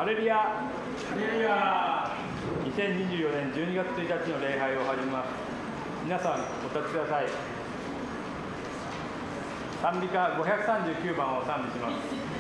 ハレルヤ。ハレルヤ。2024年12月1日の礼拝を始めます。皆さんお立ちください。賛美歌539番を賛美します。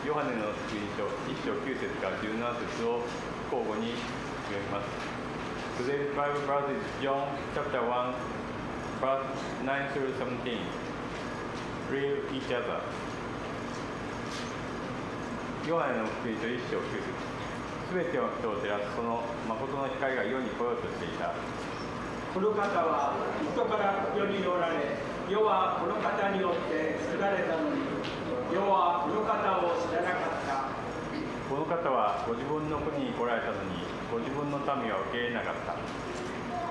ヨハネの福音書1章9節から17節を交互に読みます。Today's Bible verse is John chapter 1 verse 9 through 17. Read each other. ヨハネの福音書1章9節。すべての人を照らすその誠の光が世に来ようとしていた。この方は人から世におられ、世はこの方によって作られたのに、世はこの方を知らなかった。この方はご自分の国に来られたのに、ご自分の民は受け入れなかった。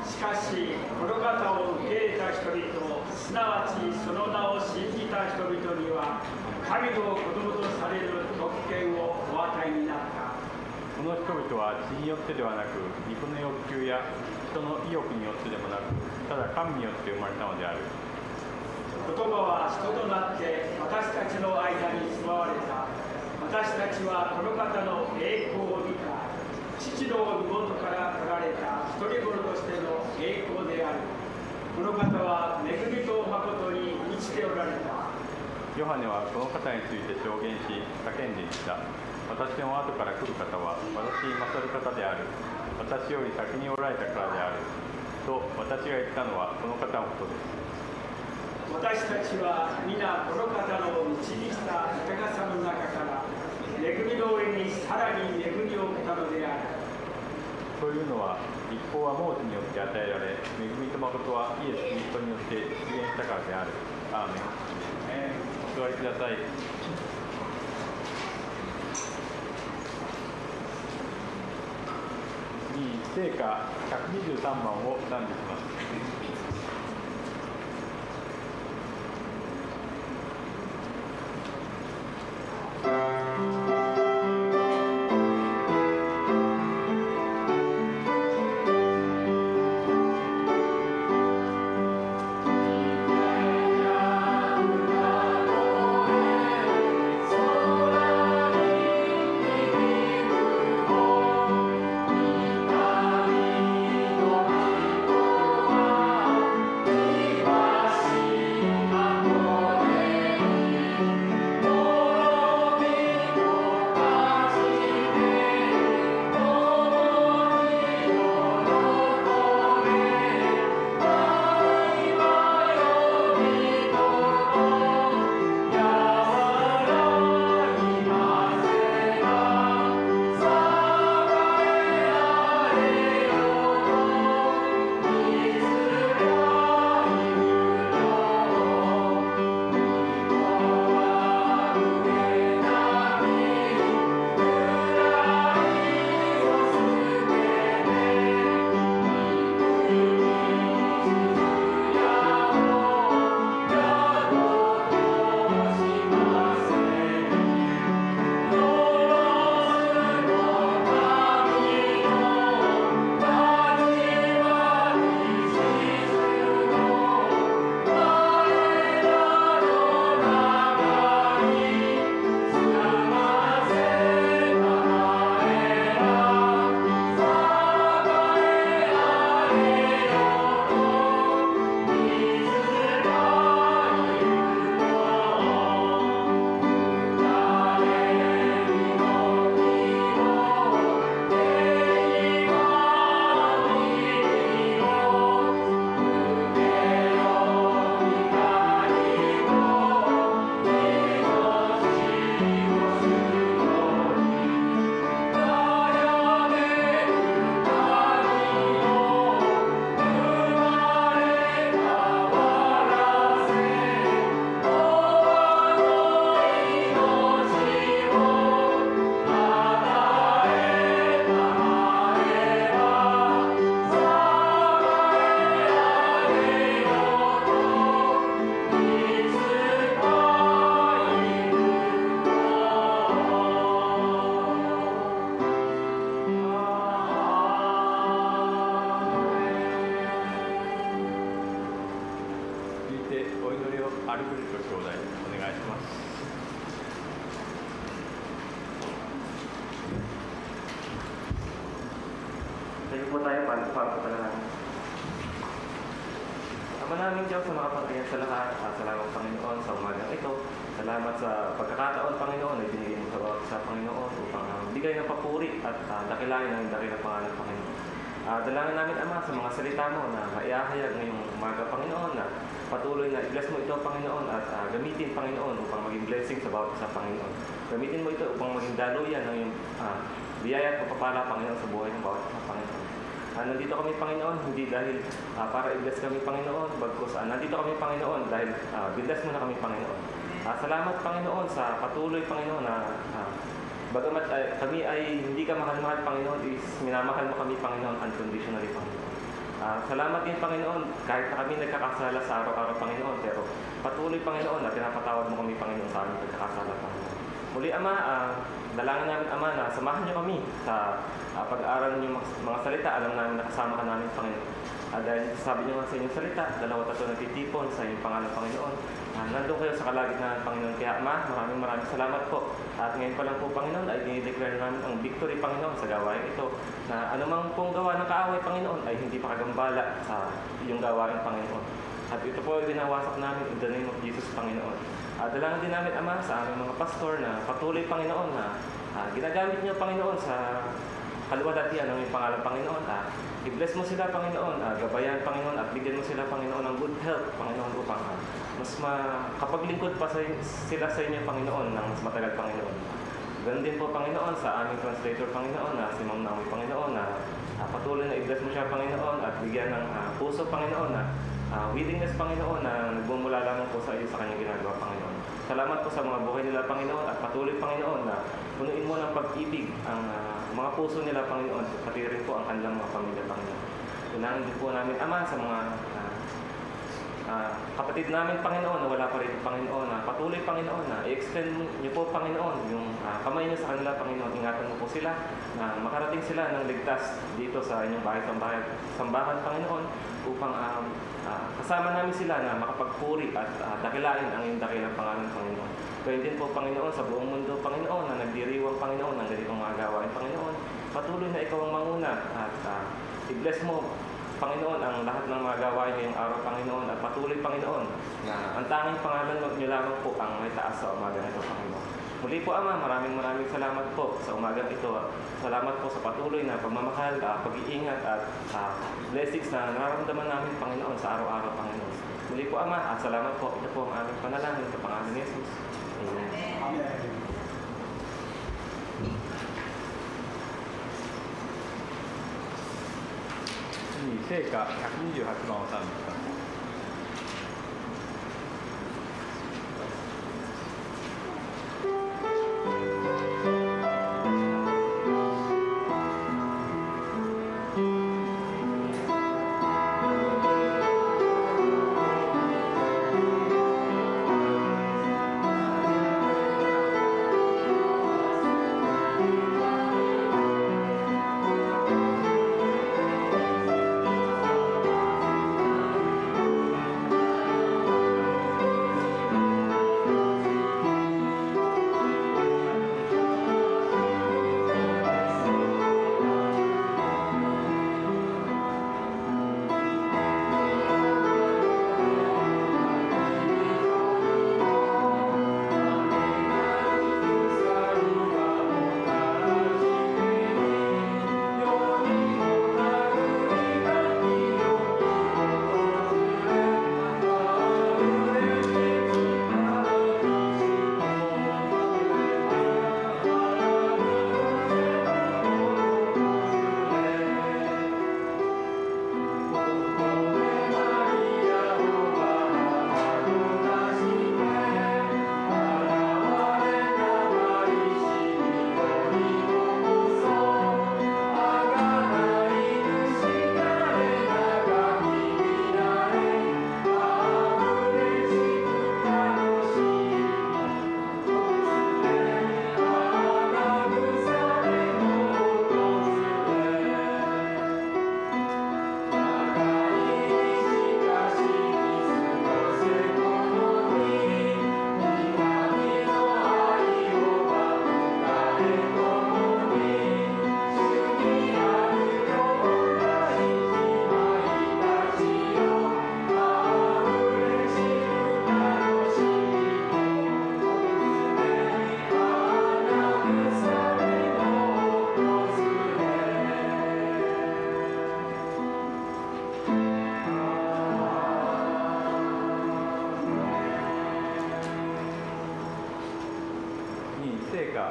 しかし、この方を受け入れた人々、すなわちその名を信じた人々には、神の子供とされる特権をお与えになった。この人々は血によってではなく、肉の欲求や人の意欲によってでもなく、ただ神によって生まれたのである。言葉は人となって私たちの間に住まわれた。私たちはこの方の栄光を見た。父の身元から取られた一人子としての栄光である。この方は恵みと誠に満ちておられた。ヨハネはこの方について証言し、叫んでいった。私の後から来る方は私に勝る方である。私より先におられたからである。と私が言ったのはこの方のことです。私たちは皆この方の導きした豊かさの中から恵みの上にさらに恵みを受けたのである。というのは、立法はモーセによって与えられ、恵みと誠はイエス・キリストによって実現したからである。アーメン。お座りください。次に聖歌123番を賛美します。「sa pagpapalangan. Ama naming Diyos sa makapangyarihan sa lahat, salamat Panginoon sa umagang ito. Salamat sa pagkakataon, Panginoon, na binigay mo sa Panginoon upang bigay ng papuri at dakilain ang dakilang pangalan, Panginoon. Dalangin namin, Ama, sa mga salita mo na maihahayag ngayong umaga, Panginoon, na patuloy na i-bless mo ito, Panginoon, at gamitin, Panginoon, upang maging blessing sa bawat isa, Panginoon. Gamitin mo ito upang maging daluyan ng iyong biyaya at pagpapala, Panginoon, sa buhay ng bawat isa, Panginoon. Nandito kami, Panginoon, hindi dahil para i-bless kami, Panginoon, bagkus nandito kami, Panginoon, dahil bless mo na kami, Panginoon. Salamat, Panginoon, sa patuloy, Panginoon, na bagamat kami ay hindi ka mahal-mahal, Panginoon, is minamahal mo kami, Panginoon, unconditionally, Panginoon. Salamat din, Panginoon, kahit na kami nagkakasala sa araw-araw, Panginoon, pero patuloy, Panginoon, na pinapatawad mo kami, Panginoon, sa aming pagkakasala, Panginoon. Muli, Ama, dalangin namin, Ama, na samahan niyo kami sa pag-aaral ng mga salita. Alam namin na kasama ka namin, Panginoon. Dahil sabi niyo nga sa inyong salita, 2-3 nagtitipon sa inyong pangalan, Panginoon. Nandun kayo sa kalagitnaan, Panginoon. Kaya, Ama, maraming salamat po. At ngayon pa lang po, Panginoon, ay dinideclare namin ang victory, Panginoon, sa gawain ito. Na anumang pong gawa ng kaaway, Panginoon, ay hindi pakagambala sa iyong gawain, Panginoon. At ito po ay binawasak namin in the name of Jesus, Panginoon. Dalangin din namin, Ama, sa aming mga pastor na patuloy, Panginoon, na ginagamit niyo, Panginoon, sa kaluwalhatian ng iyong pangalan, Panginoon. I-bless mo sila, Panginoon, gabayan, Panginoon, at bigyan mo sila, Panginoon, ng good health, Panginoon, upang mas makapaglingkod pa sila sa inyo, Panginoon, ng mas matagal, Panginoon. Ganun din po, Panginoon, sa aming translator, Panginoon, na si Ma'am Naomi, Panginoon, na patuloy na i-bless mo siya, Panginoon, at bigyan ng puso, Panginoon, na willingness, Panginoon, na nagmumula lamang po sa iyo sa kanyang ginagawa, Panginoon. Salamat po sa mga buhay nila, Panginoon, at patuloy, Panginoon, na punuin mo ng pag-ibig ang mga puso nila, Panginoon, pati rin po ang kanilang mga pamilya, Panginoon. Tunangin din po namin, Ama, sa mga kapatid namin, Panginoon, na wala pa rin, Panginoon, na patuloy, Panginoon, na i-extend niyo po, Panginoon, yung kamay niyo sa kanila, Panginoon. Ingatan mo po sila na makarating sila ng ligtas dito sa inyong sambahan, Panginoon, upang kasama namin sila na makapagpuri at dakilain ang iyong dakilang pangalan, Panginoon. Kaya din po, Panginoon, sa buong mundo, Panginoon, na nagdiriwang, Panginoon, ng ganitong mga gawain, Panginoon, patuloy na ikaw ang manguna at i-bless mo, Panginoon, ang lahat ng mga gawain ngayong araw, Panginoon, at patuloy, Panginoon, na ang tanging pangalan niyo lamang po ang may taas sa umaga nito, Panginoon. Muli po, Ama, maraming salamat po sa umagang ito. Salamat po sa patuloy na pagmamahal, pag-iingat at blessings na nararamdaman namin, Panginoon, sa araw-araw, Panginoon. Muli po, Ama, at salamat po. Ito po ang aming panalangin sa pangalan ni Jesus. Amen. Amen. 聖歌128番を賛美します。「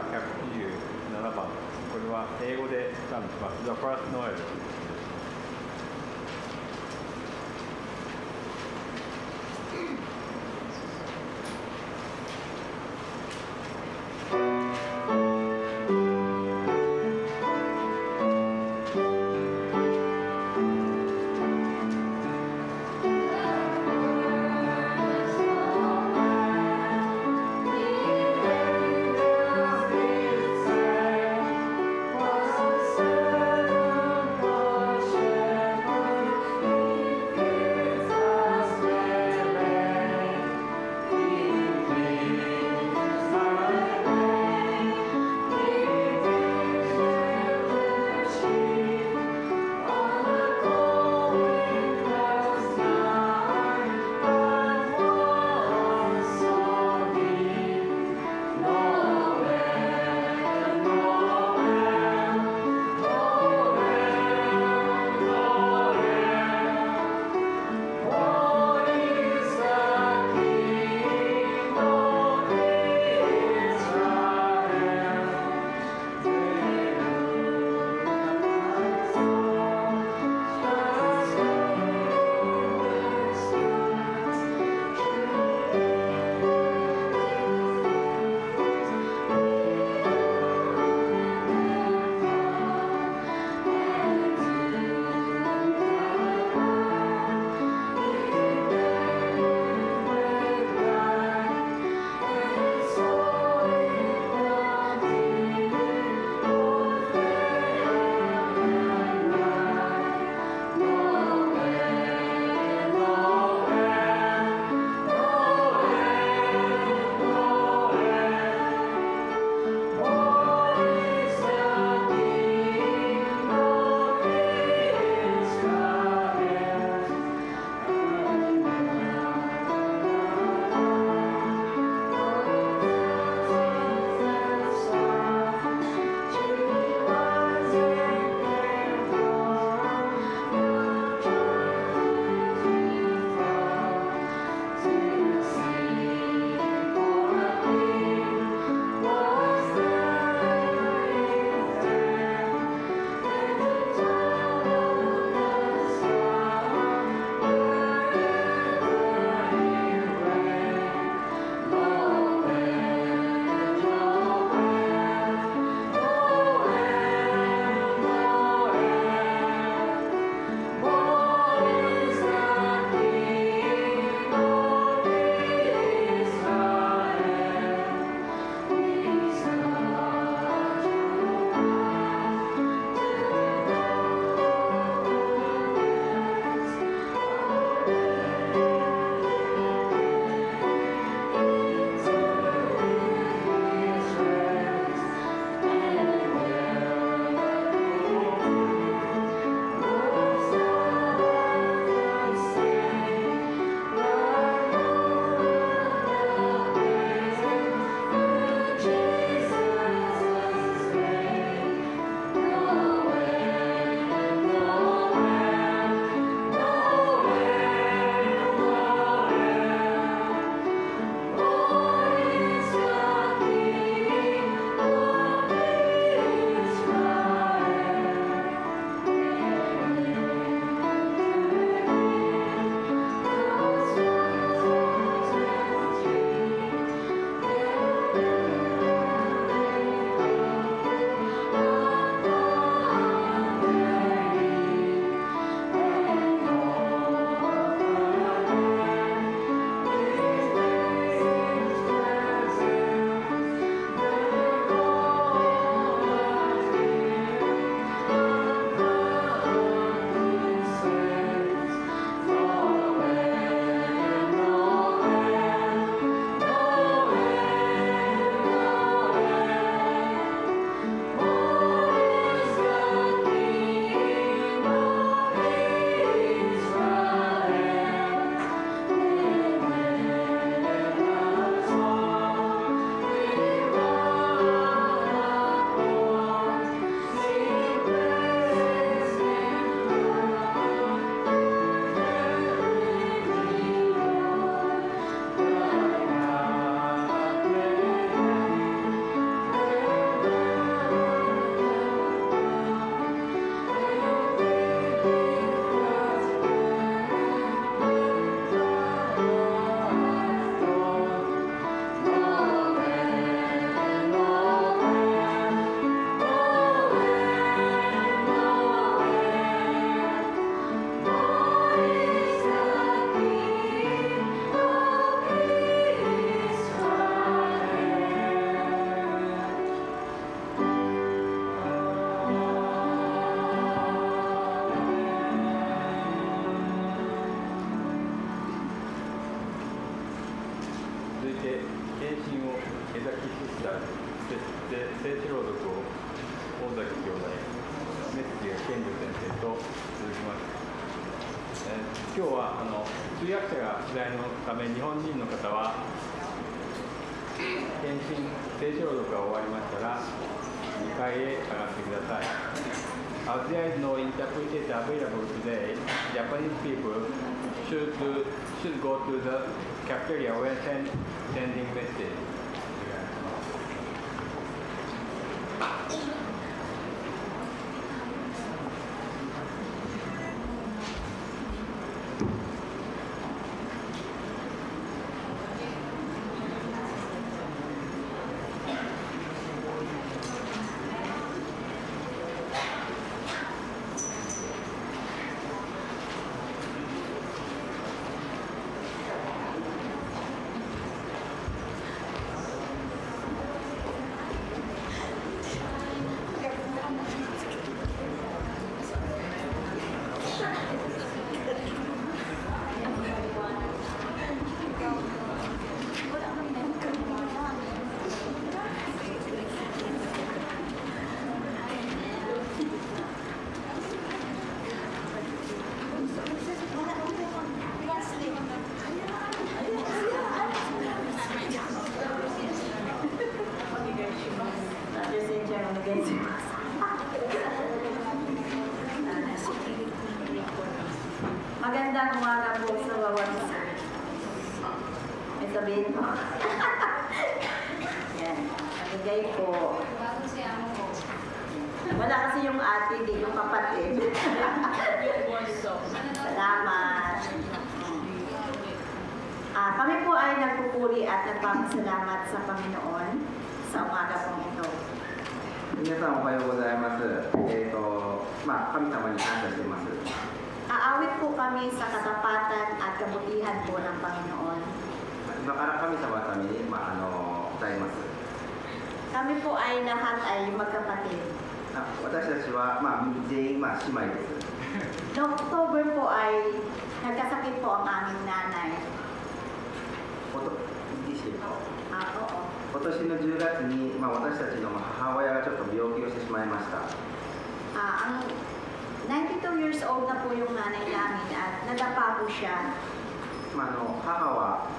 から127番、これは英語でスタンプします。The First Noel。Was a servant して聖書朗読を大崎兄弟、メッツが健吾先生と続きます。今日は通訳者が不在のため、日本人の方は検診聖書朗読が終わりましたら2階へ上がってください。As there is no interpreter available today, Japanese people should go to the cafeteria when sending message. Magandang umaga po sa bawat isa. May sabihin po. Yan. Nagigay po. Wala kasi yung ate, di yung kapatid. Salamat. Kami po ay nagpupuri at nagpapasalamat sa Panginoon sa umaga pong ito. 皆さんおはようございます。神様に感謝しています。 Aawit po kami sa katapatan at kabutihan po ng Panginoon. 今から神様のために歌います。 Kami po ay lahat ay magkapatid. 私たちは全員姉妹です。 Noong October po ay nagkasakit po ang aming nanay. いいですか？ Oo. 今年の10月に私たちの母親がちょっと病気をしてしまいました。 Ang 92 years old na po yung nanay namin at nadapa po siya. 母は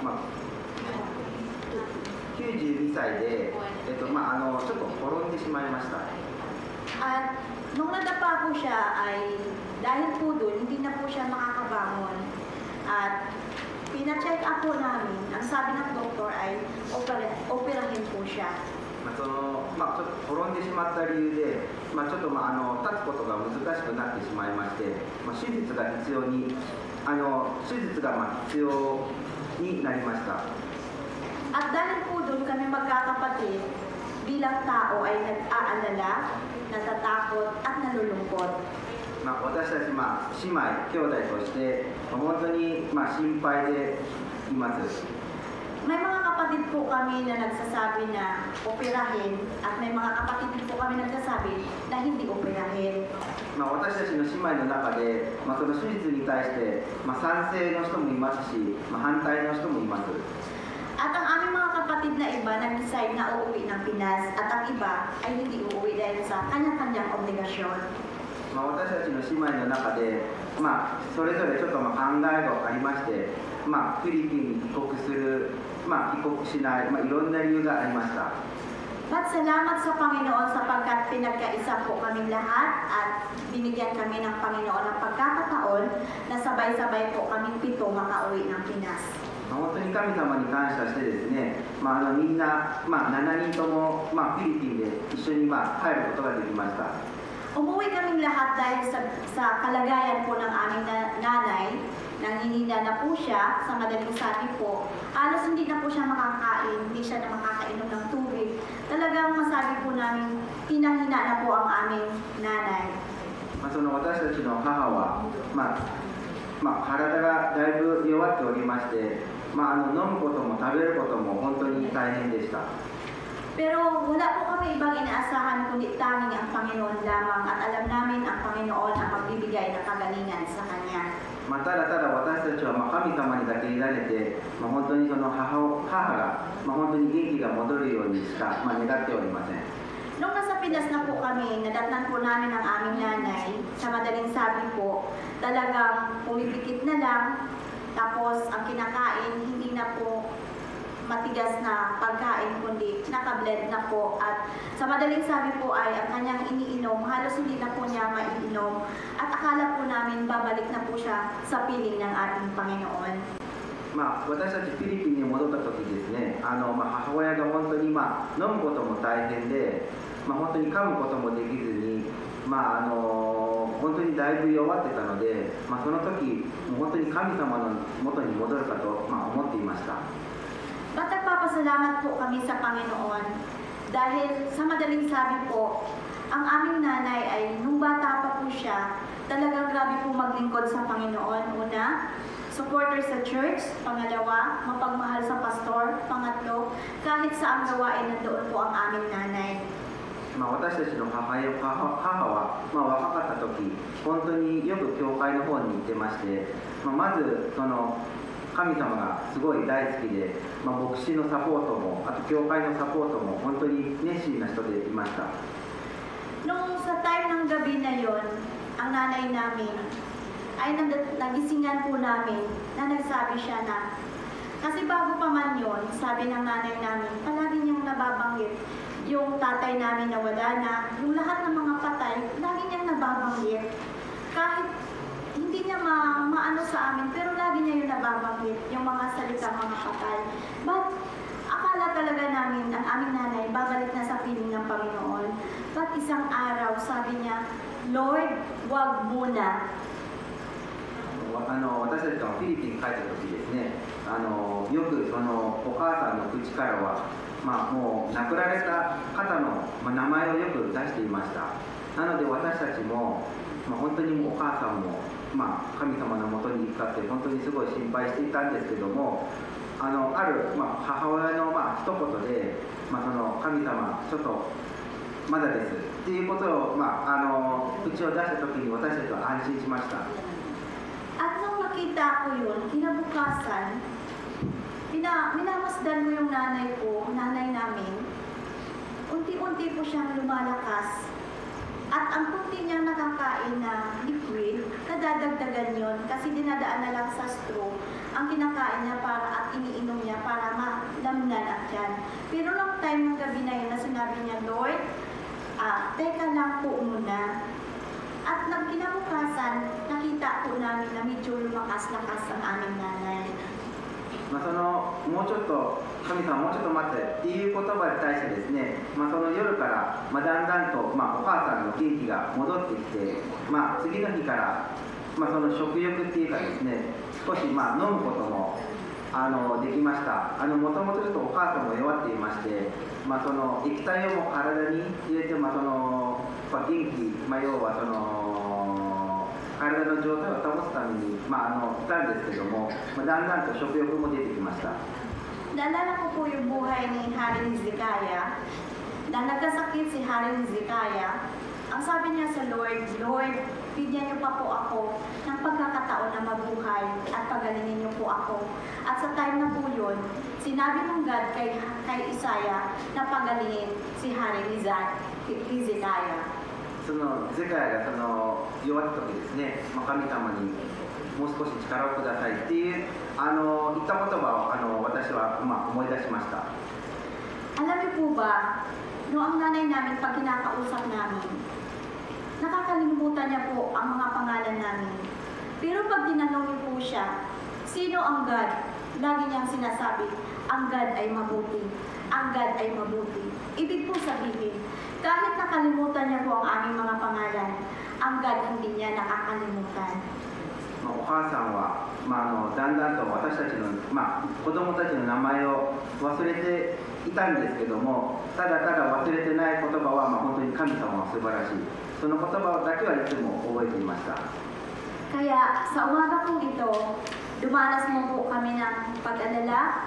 92歳でちょっと転んでしまいました。 At nung nadapa po siya ay dahil po doon hindi na po siya makakabangon. At pina-check up po namin, ang sabi ng doktor ay operahin po siya. ちょっと転んでしまった理由で、ちょっと立つことが難しくなってしまいまして、手術が必要になりました。 At dahil po doon kami magkakapatid, bilang tao ay nag-aalala, natatakot at nalulungkot. 私たち姉妹、兄弟として本当に心配でいます。 May mga kapatid po kami na nagsasabi na operahin at may mga kapatid din po kami nagsasabi na hindi operahin. 私たちの姉妹の中で、その手術に対して賛成の人もいますし、反対の人もいます。 At ang aming mga kapatid na iba nag-decide na uuwi ng Pinas at ang iba ay hindi uuwi dahil sa kanya-kanyang obligasyon. 私たちの姉妹の中で、それぞれちょっと考えがありまして、フィリピンに帰国する、帰国しない、いろんな理由がありました。 At salamat sa Panginoon sapagkat pinagkaisa po kaming lahat at binigyan kami ng Panginoon ng pagkakataon na sabay-sabay po kaming 7 makauwi ng Pinas. 本当に神様に感謝してですね、みんな、7人とも、フィリピンで一緒に、帰ることができました。 Umuwi kaming lahat dahil sa kalagayan po ng aming nanay. Nanghihina na po siya, sa madaling sabi po, halos hindi na po siya makakain, hindi siya na makakainom ng tubig. Talagang masabi po namin, pinanghina na po ang aming nanay. その私たちの母は、体がだいぶ弱っておりまして、飲むことも食べることも本当に大変でした。 Pero wala po kami ibang inaasahan kundi tanging ang Panginoon lamang at alam namin ang Panginoon ang magbibigay ng kagalingan sa Kanya. ただただ私たちは神様にだけいられて、本当にその母が本当に元気が戻るようにしか願っておりません。Pilipinas na po kami, nadatnan po namin ang aming nanay. Sa madaling sabi po, talagang pumipikit na lang. Tapos ang kinakain, hindi na po matigas na pagkain, kundi nakablend na po. At sa madaling sabi po ay ang kanyang iniinom, halos hindi na po niya maiinom. At akala po namin babalik na po siya sa piling ng ating Panginoon. まあ、私たちフィリピンに戻った時ですね、母親が本当に、飲むことも大変で、本当に噛むこともできずに、本当にだいぶ弱ってたので、その時もう本当に神様の元に戻るかと、思っていました。 Ba't nagpapasalamat po kami sa Panginoon? Dahil sa madaling sabi po, ang aming nanay ay nung bata pa po siya, talagang grabe po maglingkod sa Panginoon. Una, supporter sa church. Pangalawa, mapagmahal sa pastor. Pangatlo, kahit sa ang gawain nandoon po ang aming nanay. 私たちの母は、若かった時、本当によく教会の方に行ってまして、まずその神様がすごい大好きで、牧師のサポートも、あと教会のサポートも本当に熱心な人でいました。 Nung sa time ng gabi na yon, ang nanay namin ay nagisingan po namin na nagsabi siya na, kasi bago pa man yon, sabi ng nanay namin, palagi niyang nababanggit yung tatay namin na wala na, yung lahat ng mga patay, lagi niyang nababanggit. Kahit hindi niya maano sa amin, pero lagi niya yung nababanggit, yung mga salita mga patay. But akala talaga namin, ang aming nanay, babalik na sa piling ng Panginoon. But isang araw, sabi niya, Lord, wag muna. 私たちがフィリピンに帰った時ですね、よくそのお母さんの口からは、もう亡くなられた方の名前をよく出していました。なので私たちも、本当にお母さんも、神様のもとに行くかって本当にすごい心配していたんですけども、ある、母親の、一言で、その神様ちょっとまだですっていうことを、口を出した時に私たちは安心しました。 At nung makita ko yun, kinabukasan, minamasdan mo yung nanay ko, nanay namin, unti-unti po siyang lumalakas. At ang kunti niyang nakakain na liquid, nadadagdagan yun kasi dinadaan na lang sa straw ang kinakain niya para at iniinom niya para malamnan at yan. Pero nung time ng gabi na yun na sinabi niya, Lord, teka lang po muna. At nang kinabukasan, nakita po namin na medyo lumakas-lakas ang aming nanay. もうちょっと神様もうちょっと待ってっていう言葉に対してですね、その夜から、だんだんと、お母さんの元気が戻ってきて、次の日から、その食欲っていうかですね、少し、飲むこともできました。もともとちょっとお母さんも弱っていまして、その液体をもう体に入れて、その元気、要はその体の状態を保つために、いたんですけども、だんだんと食欲も出てきました。 Naalala ko po yung buhay ni Hari Hezekiah, na nagkasakit si Hari Hezekiah. Ang sabi niya sa Lord, Lord, bigyan niyo pa po ako ng pagkakataon na mabuhay at pagalingin niyo po ako. At sa time na po yun, sinabi ng God kay Isaiah na pagalingin si Hari Hezekiah. その世界がその弱った時ですね、神様にもう少し力をくださいっていう言った言葉を私は思い出しました。 Alam niyo po ba, noong nanay namin pag kinakausap namin, nakakalimutan niya po ang mga pangalan namin. Pero pag tinanong niyo po siya, sino ang God? Lagi niyang sinasabi, ang God ay mabuti. Ang God ay mabuti. Ibig po sabihin, kahit nakalimutan niya po ang aming mga pangalan, ang God hindi niya nakakalimutan. お母さんは、だんだんと私たちの、子供たちの名前を忘れていたんですけども、ただただ忘れてない言葉は、本当に神様は素晴らしい。その言葉だけはいつも覚えていました。 Kaya sa umaga po ito, dumanas mo po kami ng pag-alala,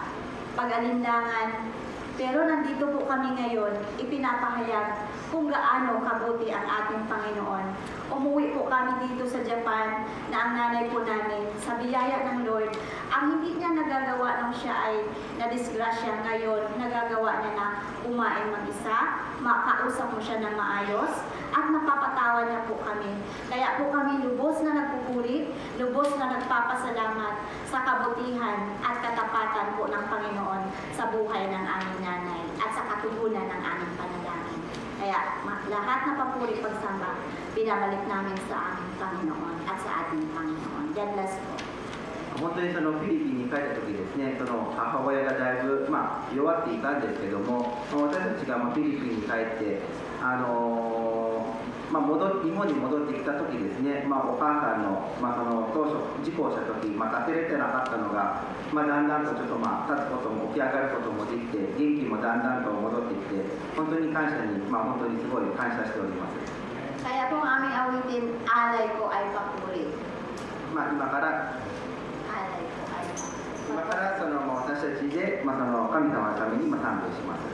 pag-alinlangan, pero nandito po kami ngayon, ipinapahayag kung gaano kabuti ang ating Panginoon. Umuwi po kami dito sa Japan na ang nanay po namin, sa biyaya ng Lord, Ang hindi niya nagagawa nung siya ay nadisgrasya ngayon, nagagawa niya na kumain mag-isa, makausap mo siya ng maayos, at napapatawa niya po kami. Kaya po kami lubos na nagpupuri, lubos na nagpapasalamat sa kabutihan at katapatan po ng Panginoon sa buhay ng aming nanay at sa katugunan ng aming panalangin. Kaya lahat na papuri pagsamba, binabalik namin sa aming Panginoon at sa ating Panginoon. God bless po. 本当にそのフィリピンに帰った時ですね、その母親がだいぶ、弱っていたんですけども、私たちがフィリピンに帰って、日本に戻ってきた時ですね、お母さんの、その当初事故をした時、立てれてなかったのが、だんだんとちょっと立つことも起き上がることもできて、元気もだんだんと戻ってきて、本当に感謝に、本当にすごい感謝しております。 Kaya po ang aming awitin, alay ko ay papuri. 今から Alay ko ay 今からその私たちで、その神様のために賛美します。 「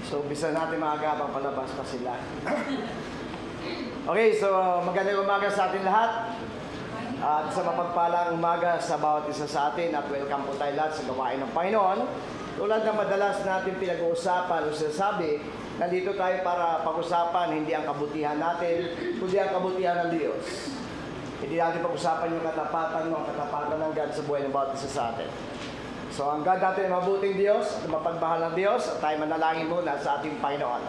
So, umpisa natin maaga, papalabas pa sila. Okay, so magandang umaga sa atin lahat. At sa mapagpalang umaga sa bawat isa sa atin at welcome po tayo lahat sa gawain ng Panginoon. Tulad ng madalas natin pinag-uusapan o sinasabi, nandito tayo para pag-usapan hindi ang kabutihan natin, kundi ang kabutihan ng Diyos. Hindi natin pag-usapan yung katapatan mo, ang katapatan ng God sa buhay ng bawat isa sa atin. So ang God natin ay mabuting Diyos at mapagmahal ng Diyos at tayo manalangin muna sa ating Panginoon.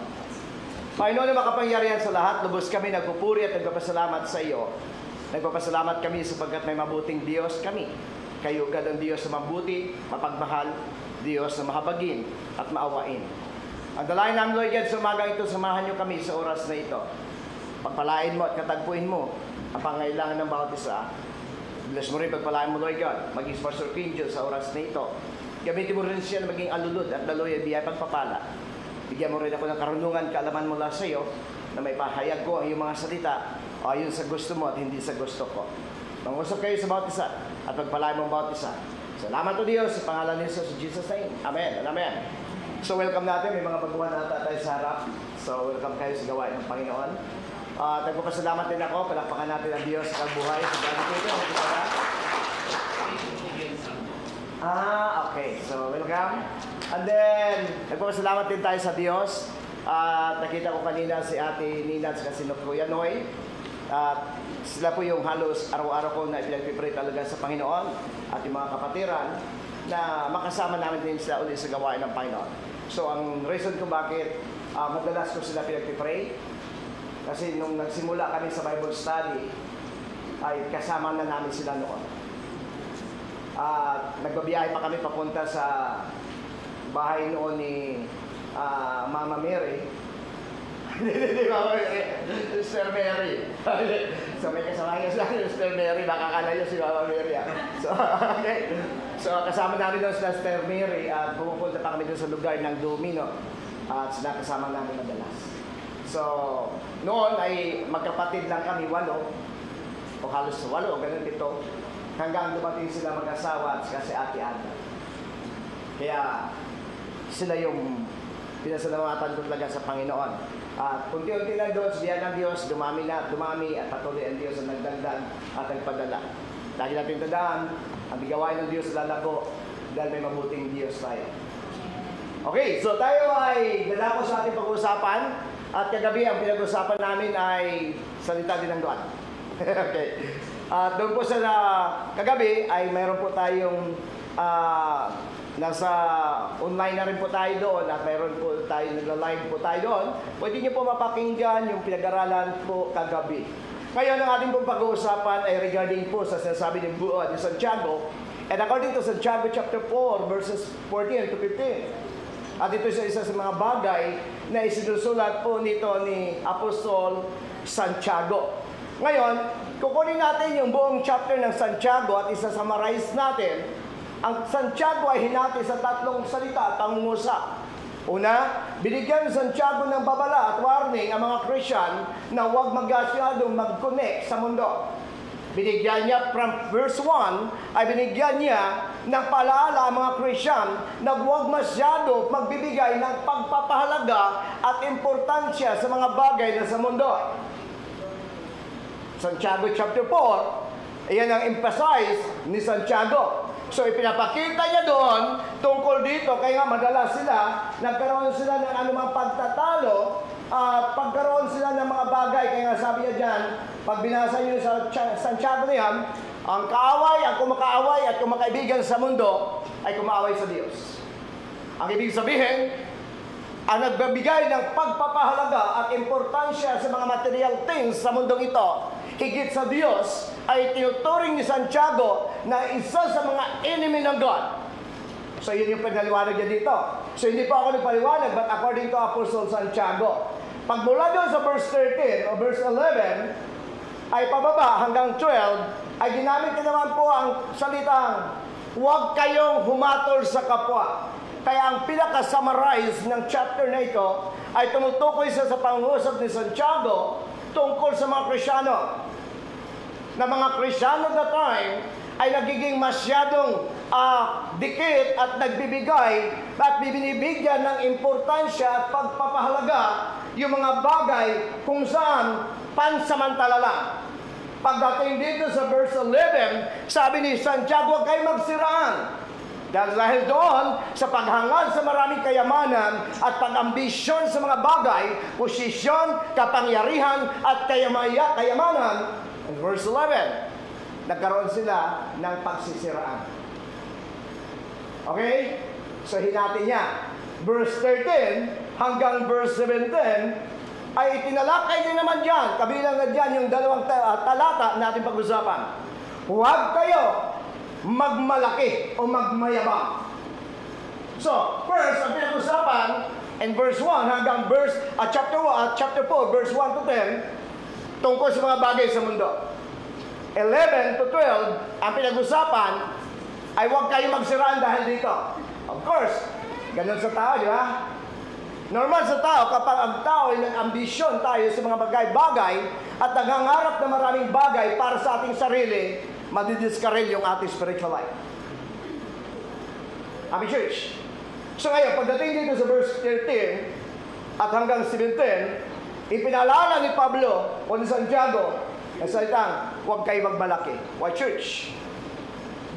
Panginoon na makapangyarihan sa lahat, lubos kami nagpupuri at nagpapasalamat sa iyo. Nagpapasalamat kami sapagkat may mabuting Diyos kami. Kayo God ang Diyos na mabuti, mapagmahal, Diyos na mahabagin at maawain. Ang dalayan namin, Lord God, sa umagang ito, samahan niyo kami sa oras na ito. Pagpalain mo at katagpuin mo ang pangailangan ng bawat isa. Bless mo rin pagpalain mo, Lord God, maging Pastor Pinjo sa oras na ito. Gamitin mo rin siya na maging alulod at daloy biyay pagpapala. Bigyan mo rin ako ng karunungan, kaalaman mula sa iyo na may pahayag ko ang iyong mga salita o ayon sa gusto mo at hindi sa gusto ko. Mangusap kayo sa bawat isa at pagpalain mo ang bawat isa. Salamat o Diyos sa pangalan ni Jesus, in Jesus' name. Amen and amen. So welcome natin, may mga baguhan na tayo sa harap. So welcome kayo sa gawain ng Panginoon. Nagpapasalamat din ako, palakpakan natin ang Diyos sa buhay. Sa galing ko ito, okay. So, welcome. And then, nagpapasalamat din tayo sa Diyos. Nakita ko kanina si Ate Nina at si Kuya Noy. Sila po yung halos araw-araw ko na ipinagpipray talaga sa Panginoon at yung mga kapatiran na makasama namin din sila ulit sa gawain ng Panginoon. So, ang reason kung bakit madalas ko sila pinagpipray, kasi nung nagsimula kami sa Bible study, ay kasama na namin sila noon. Nagbabiyahe pa kami papunta sa bahay noon ni Mama Mary. Hindi, Mama Mary. Sister Mary. So may kasama niya sila, Sister Mary. Nakakala niya si Mama Mary. So, okay. So kasama namin doon si Sister Mary at pumupunta pa kami doon sa lugar ng Domino. At sila kasama namin madalas. So, noon ay magkapatid lang kami, 8 o halos 8 o ganun dito, hanggang dumating sila mag-asawa at si Ate Ana. Kaya sila yung pinasalamatan ko talaga sa Panginoon. At unti-unti lang doon, sa diyan ng Diyos, dumami na, dumami at patuloy ang Diyos ang nagdagdag at nagpadala. Lagi natin tandaan, ang bigawain ng Diyos lalago dahil may mabuting Diyos tayo. Okay, so tayo ay dalako sa ating pag-uusapan. At kagabi, ang pinag-usapan namin ay salita din ng Diyos. Okay. At doon po sa kagabi ay mayroon po tayong nasa online na rin po tayo doon at mayroon po tayo nagla-live po tayo doon. Pwede niyo po mapakinggan yung pinag-aralan po kagabi. Ngayon, ang ating pong pag-uusapan ay regarding po sa sinasabi ng buod ni Santiago. And according to Santiago chapter 4 verses 14 to 15. At ito isa sa mga bagay na isinusulat po nito ni Apostol Santiago. Ngayon, kukunin natin yung buong chapter ng Santiago at isa-summarize natin. Ang Santiago ay hinati sa 3 salita at pangungusap. Una, binigyan Santiago ng babala at warning ang mga Christian na huwag masyadong mag-connect sa mundo. Binigyan niya, from verse 1, ay binigyan niya ng paalaala ang mga Christian na huwag masyado magbibigay ng pagpapahalaga at importansya sa mga bagay na sa mundo. Santiago chapter 4, iyan ang emphasize ni Santiago. So ipinapakita niya doon tungkol dito, kaya nga madalas sila, nagkaroon sila ng anumang pagtatalo, pagkaroon sila ng mga bagay. Kaya nga sabi niya dyan, pag binasa niyo sa Santiago na yan, ang kaaway, ang kumakaaway at kumakaibigan sa mundo ay kumaaway sa Diyos. Ang ibig sabihin, ang nagbibigay ng pagpapahalaga at importansya sa mga material things sa mundong ito, higit sa Diyos, ay tinuturing ni Santiago na isa sa mga enemy ng God. So yun yung pinaliwanag niya dito. So hindi pa ako nagpaliwanag, but according to Apostle Santiago, pag mula doon sa verse 13 o verse 11, ay pababa hanggang 12, ay ginamit na naman po ang salitang, huwag kayong humatol sa kapwa. Kaya ang pinaka-summarize ng chapter na ito ay tumutukoy sa pangusap ni Santiago tungkol sa mga Krisyano. Na mga Krisyano at the time ay nagiging masyadong dikit at nagbibigay at binibigyan ng importansya at pagpapahalaga yung mga bagay kung saan pansamantala lang. Pagdating dito sa verse 11, sabi ni Santiago, huwag kayo magsiraan. Dahil doon sa paghangad sa maraming kayamanan at pag-ambisyon sa mga bagay, posisyon, kapangyarihan at kayamanan. In verse 11, nagkaroon sila ng pagsisiraan. Okay? So hinati niya. Verse 13 hanggang verse 17 ay itinalakay din naman dyan. Kabilang na dyan yung dalawang talata natin pag-usapan. Huwag kayo magmalaki o magmayabang. So, first, ang pinag-usapan in verse 1 hanggang chapter 4, verse 1 to 10, tungkol sa mga bagay sa mundo. 11 to 12, ang pinag-usapan ay huwag kayo magsiraan dahil dito. Of course, ganun sa tao, di ba? Normal sa tao, kapag ang tao ay nag-ambisyon tayo sa mga bagay-bagay at naghangarap na maraming bagay para sa ating sarili, madidiskarel yung ating spiritual life. Happy church. So ngayon, pagdating dito sa verse 13 at hanggang 17, ipinaalala ni Pablo o ni Santiago na salitang, huwag kayo magmalaki. Why church?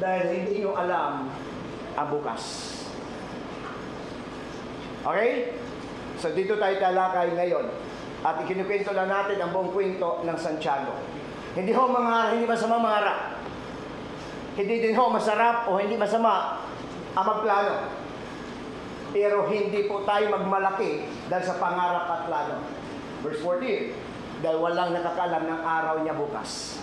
Dahil hindi nyo alam ang bukas. Okay? So dito tayo talakay ngayon. At ikinukwento na natin ang buong kwento ng Santiago. Hindi masama mangarap. Hindi din masarap o hindi masama ang magplano. Pero hindi po tayo magmalaki dahil sa pangarap at plano. Verse 14, dahil walang nakakaalam ng araw niya bukas.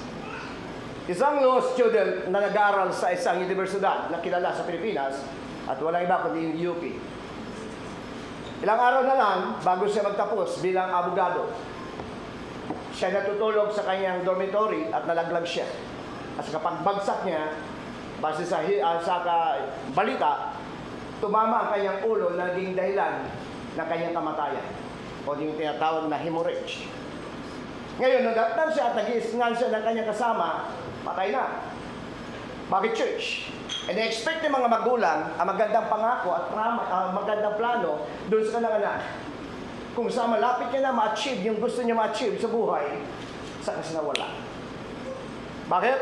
Isang law student na nag-aaral sa isang universidad na kilala sa Pilipinas at walang iba kundi yung UP. Ilang araw na lang bago siya magtapos bilang abogado, siya natutulog sa kanyang dormitory at nalaglag siya. At sa pagbagsak niya, base sa balita, tumama ang kanyang ulo na naging dahilan ng kanyang kamatayan. O yung tinatawag na hemorrhage. Ngayon, nadatnan siya at nag-iisngan siya ng kanyang kasama, patay na. Bakit church? And expect ng mga magulang ang magandang pangako at magandang plano doon sa kanilang anak. Kung saan malapit niya na ma-achieve yung gusto niya ma-achieve sa buhay, sa kasi nawala. Bakit?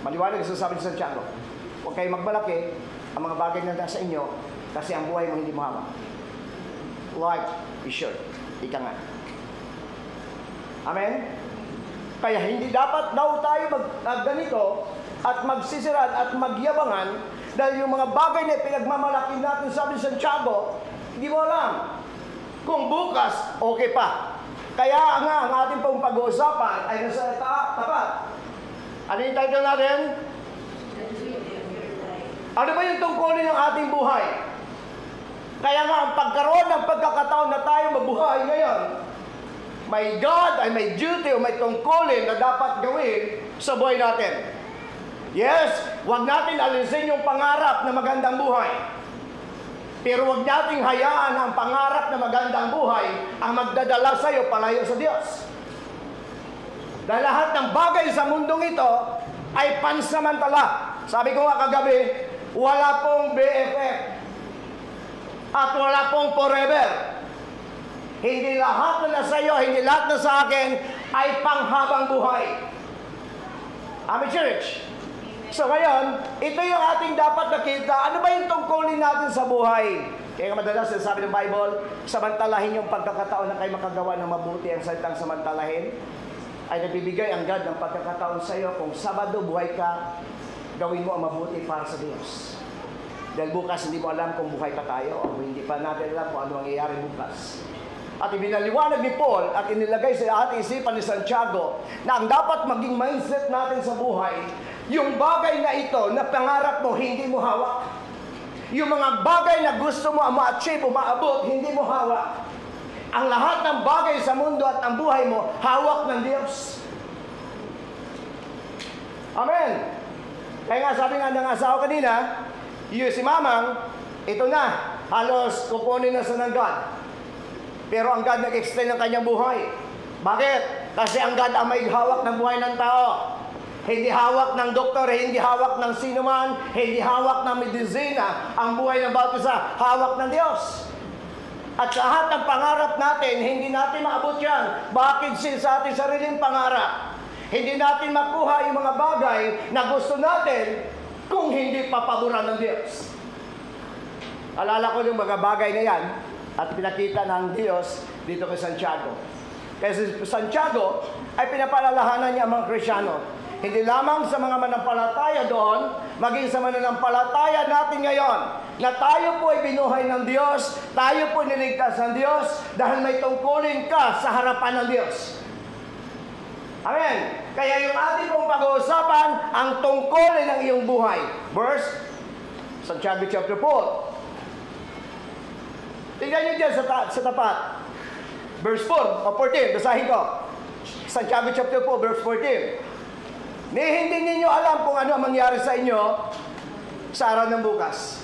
Maliwanag sa sabi ni Santiago, huwag kayo magmalaki ang mga bagay na nasa inyo kasi ang buhay mo hindi mo hawak. Life is short. Ika nga. Amen? Kaya hindi dapat daw tayo ganito at magsisiran at magyabangan dahil yung mga bagay na pinagmamalaki natin, sabi ni Santiago, hindi mo alam kung bukas okay pa. Kaya nga ang ating pong pag-uusapan ay nasa tapat. Ano yung title natin? Ano ba yung tungkulin ng ating buhay? Kaya nga ang pagkaroon ng pagkakataon na tayo mabuhay ngayon, may God ay may duty o may tungkulin na dapat gawin sa buhay natin. Yes, huwag natin alisin yung pangarap na magandang buhay. Pero huwag nating hayaan ang pangarap na magandang buhay ang magdadala sa iyo palayo sa Diyos. Dahil lahat ng bagay sa mundong ito ay pansamantala. Sabi ko nga kagabi, wala pong BFF at wala pong forever. Hindi lahat na nasa iyo, hindi lahat na sa akin ay panghabang buhay. Amen, church? So ngayon, ito yung ating dapat nakita. Ano ba yung tungkulin natin sa buhay? Kaya madalas sabi ng Bible, samantalahin yung pagkakataon na kayo makagawa ng mabuti. Ang salitang samantalahin ay nagbibigay ang God ng pagkakataon sa iyo. Kung Sabado buhay ka, gawin mo ang mabuti para sa Diyos. Dahil bukas hindi mo alam kung buhay pa tayo o hindi pa natin alam kung ano mangyayari bukas. At ibinaliwanag ni Paul at inilagay sa ating isipan ni Santiago na ang dapat maging mindset natin sa buhay, yung bagay na ito na pangarap mo, hindi mo hawak. Yung mga bagay na gusto mo ma-achieve o maabot, hindi mo hawak. Ang lahat ng bagay sa mundo at ang buhay mo, hawak ng Diyos. Amen. Kaya nga sabi nga ng asawa kanina, yung si Mamang, ito na, halos kukunin na sa ng God. Pero ang God nag-extend ng kanyang buhay. Bakit? Kasi ang God ang may hawak ng buhay ng tao. Hindi hawak ng doktor, hindi hawak ng sinuman, hindi hawak ng medisina. Ang buhay ng bawat isa, hawak ng Diyos. At lahat ng pangarap natin, hindi natin maabot yan. Bakit sa ating sariling pangarap? Hindi natin makuha yung mga bagay na gusto natin kung hindi papaboran ng Diyos. Alala ko yung mga bagay na yan at pinakita ng Diyos dito kay Santiago. Kasi Santiago ay pinapalalahanan niya ang mga Kristyano. Hindi lamang sa mga manampalataya doon, maging sa mananampalataya natin ngayon, na tayo po ay binuhay ng Diyos, tayo po niligtas ng Diyos, dahil may tungkulin ka sa harapan ng Diyos. Amen. Kaya yung ating pong pag-uusapan, ang tungkulin ng iyong buhay. Verse, Santiago chapter 4. Tingnan nyo dyan sa tapat. Verse 4 o 14, basahin ko. Santiago chapter 4, verse 14. Hindi ninyo alam kung ano ang mangyari sa inyo sa araw ng bukas.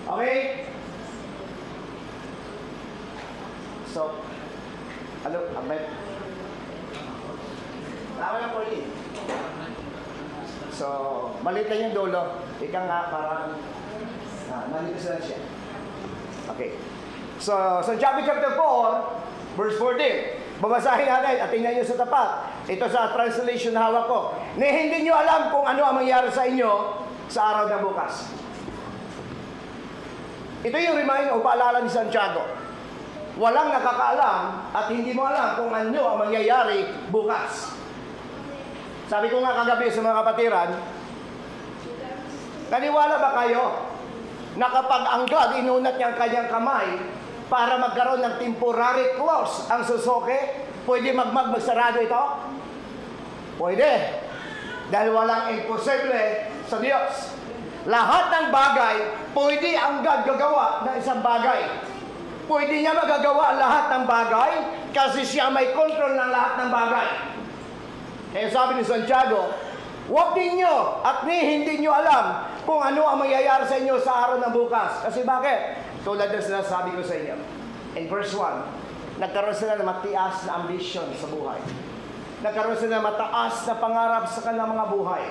Okay? So, ano? Amen? Tama lang po yun. So, maliit lang yung dulo. Ika nga, parang nalipis lang siya. Okay. So, Santiago chapter 4, verse 14. Babasahin natin at tingnan nyo sa tapat. Ito sa translation na hawak ko. Hindi nyo alam kung ano ang mangyari sa inyo sa araw ng bukas. Ito yung reminder o paalala ni Santiago. Walang nakakaalam at hindi mo alam kung ano ang mangyayari bukas. Sabi ko nga kagabi sa mga kapatiran, naniwala ba kayo na kapag ang God inunat niya ang kanyang kamay para magkaroon ng temporary close ang susuki, pwede magsarado ito? Pwede. Dahil walang imposible sa Diyos. Lahat ng bagay, pwede ang God gagawa ng isang bagay. Pwede niya magagawa lahat ng bagay kasi siya may control ng lahat ng bagay. Kaya sabi ni Santiago, huwag ninyo at hindi nyo alam kung ano ang mangyayari sa inyo sa araw ng bukas. Kasi bakit? Tulad ng sinasabi ko sa inyo. In verse 1, nagkaroon sila ng matias na ambition sa buhay. Nagkaroon sila ng mataas na pangarap sa kanilang mga buhay.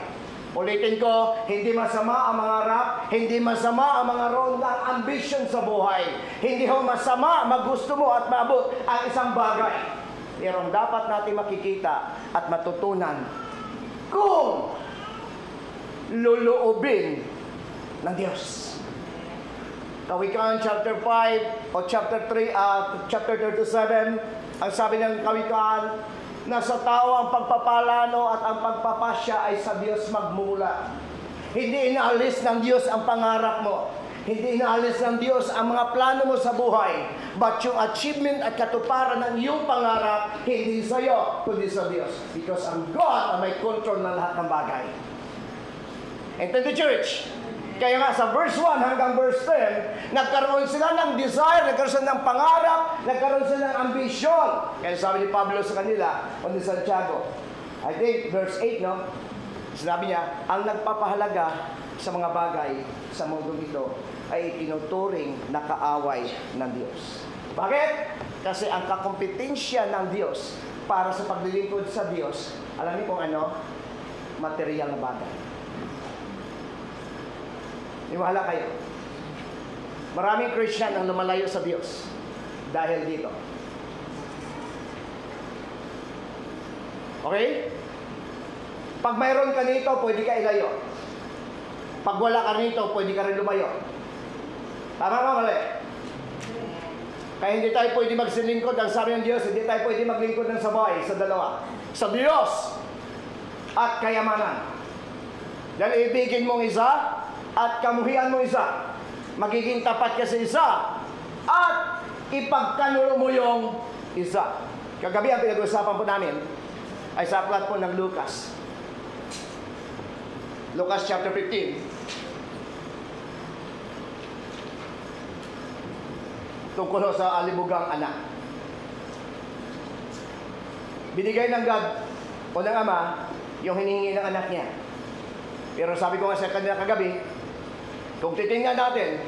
Ulitin ko, hindi masama ang mangarap, hindi masama ang mga roon ng ambition sa buhay. Hindi ho masama magusto mo at maabot ang isang bagay. Pero ang dapat natin makikita at matutunan kung luluobin ng Diyos. Kawikaan chapter 5 o chapter 3, chapter 37, ang sabi ng Kawikaan, na sa tao ang pagpapalano at ang pagpapasya ay sa Diyos magmula. Hindi inaalis ng Diyos ang pangarap mo. Hindi inaalis ng Diyos ang mga plano mo sa buhay. But yung achievement at katuparan ng iyong pangarap, hindi sa iyo, kundi sa Diyos. Because ang God ang may control ng lahat ng bagay. And then the church, kaya nga sa verse 1 hanggang verse 10, nagkaroon sila ng desire, nagkaroon sila ng pangarap, nagkaroon sila ng ambisyon. Kaya sabi ni Pablo sa kanila, o ni Santiago, I think verse 8, no? Sinabi niya, ang nagpapahalaga sa mga bagay sa mundong ito ay tinuturing na kaaway ng Diyos. Bakit? Kasi ang kakompetensya ng Diyos para sa paglilingkod sa Diyos, alam niyo kung ano? Material na bagay. Niwala kayo. Maraming Christian ang lumalayo sa Diyos dahil dito. Okay? Pag mayroon ka nito, pwede ka ilayo. Pag wala ka nito, pwede ka rin lumayo. Tama ba, mali? Kaya hindi tayo pwede magsilingkod. Ang sabi ng Diyos, hindi tayo pwede maglingkod ng sabay sa dalawa. Sa Diyos at kayamanan. Dahil ibigin mong isa at kamuhian mo isa. Magiging tapat ka sa isa at ipagkanulo mo yung isa. Kagabi ang pinag-usapan po namin ay sa aklat po ng Lucas. Lucas chapter 15. Tungkol sa alibugang anak. Binigay ng God o ng Ama yung hinihingi ng anak niya. Pero sabi ko nga sa kanila kagabi, kung titingnan natin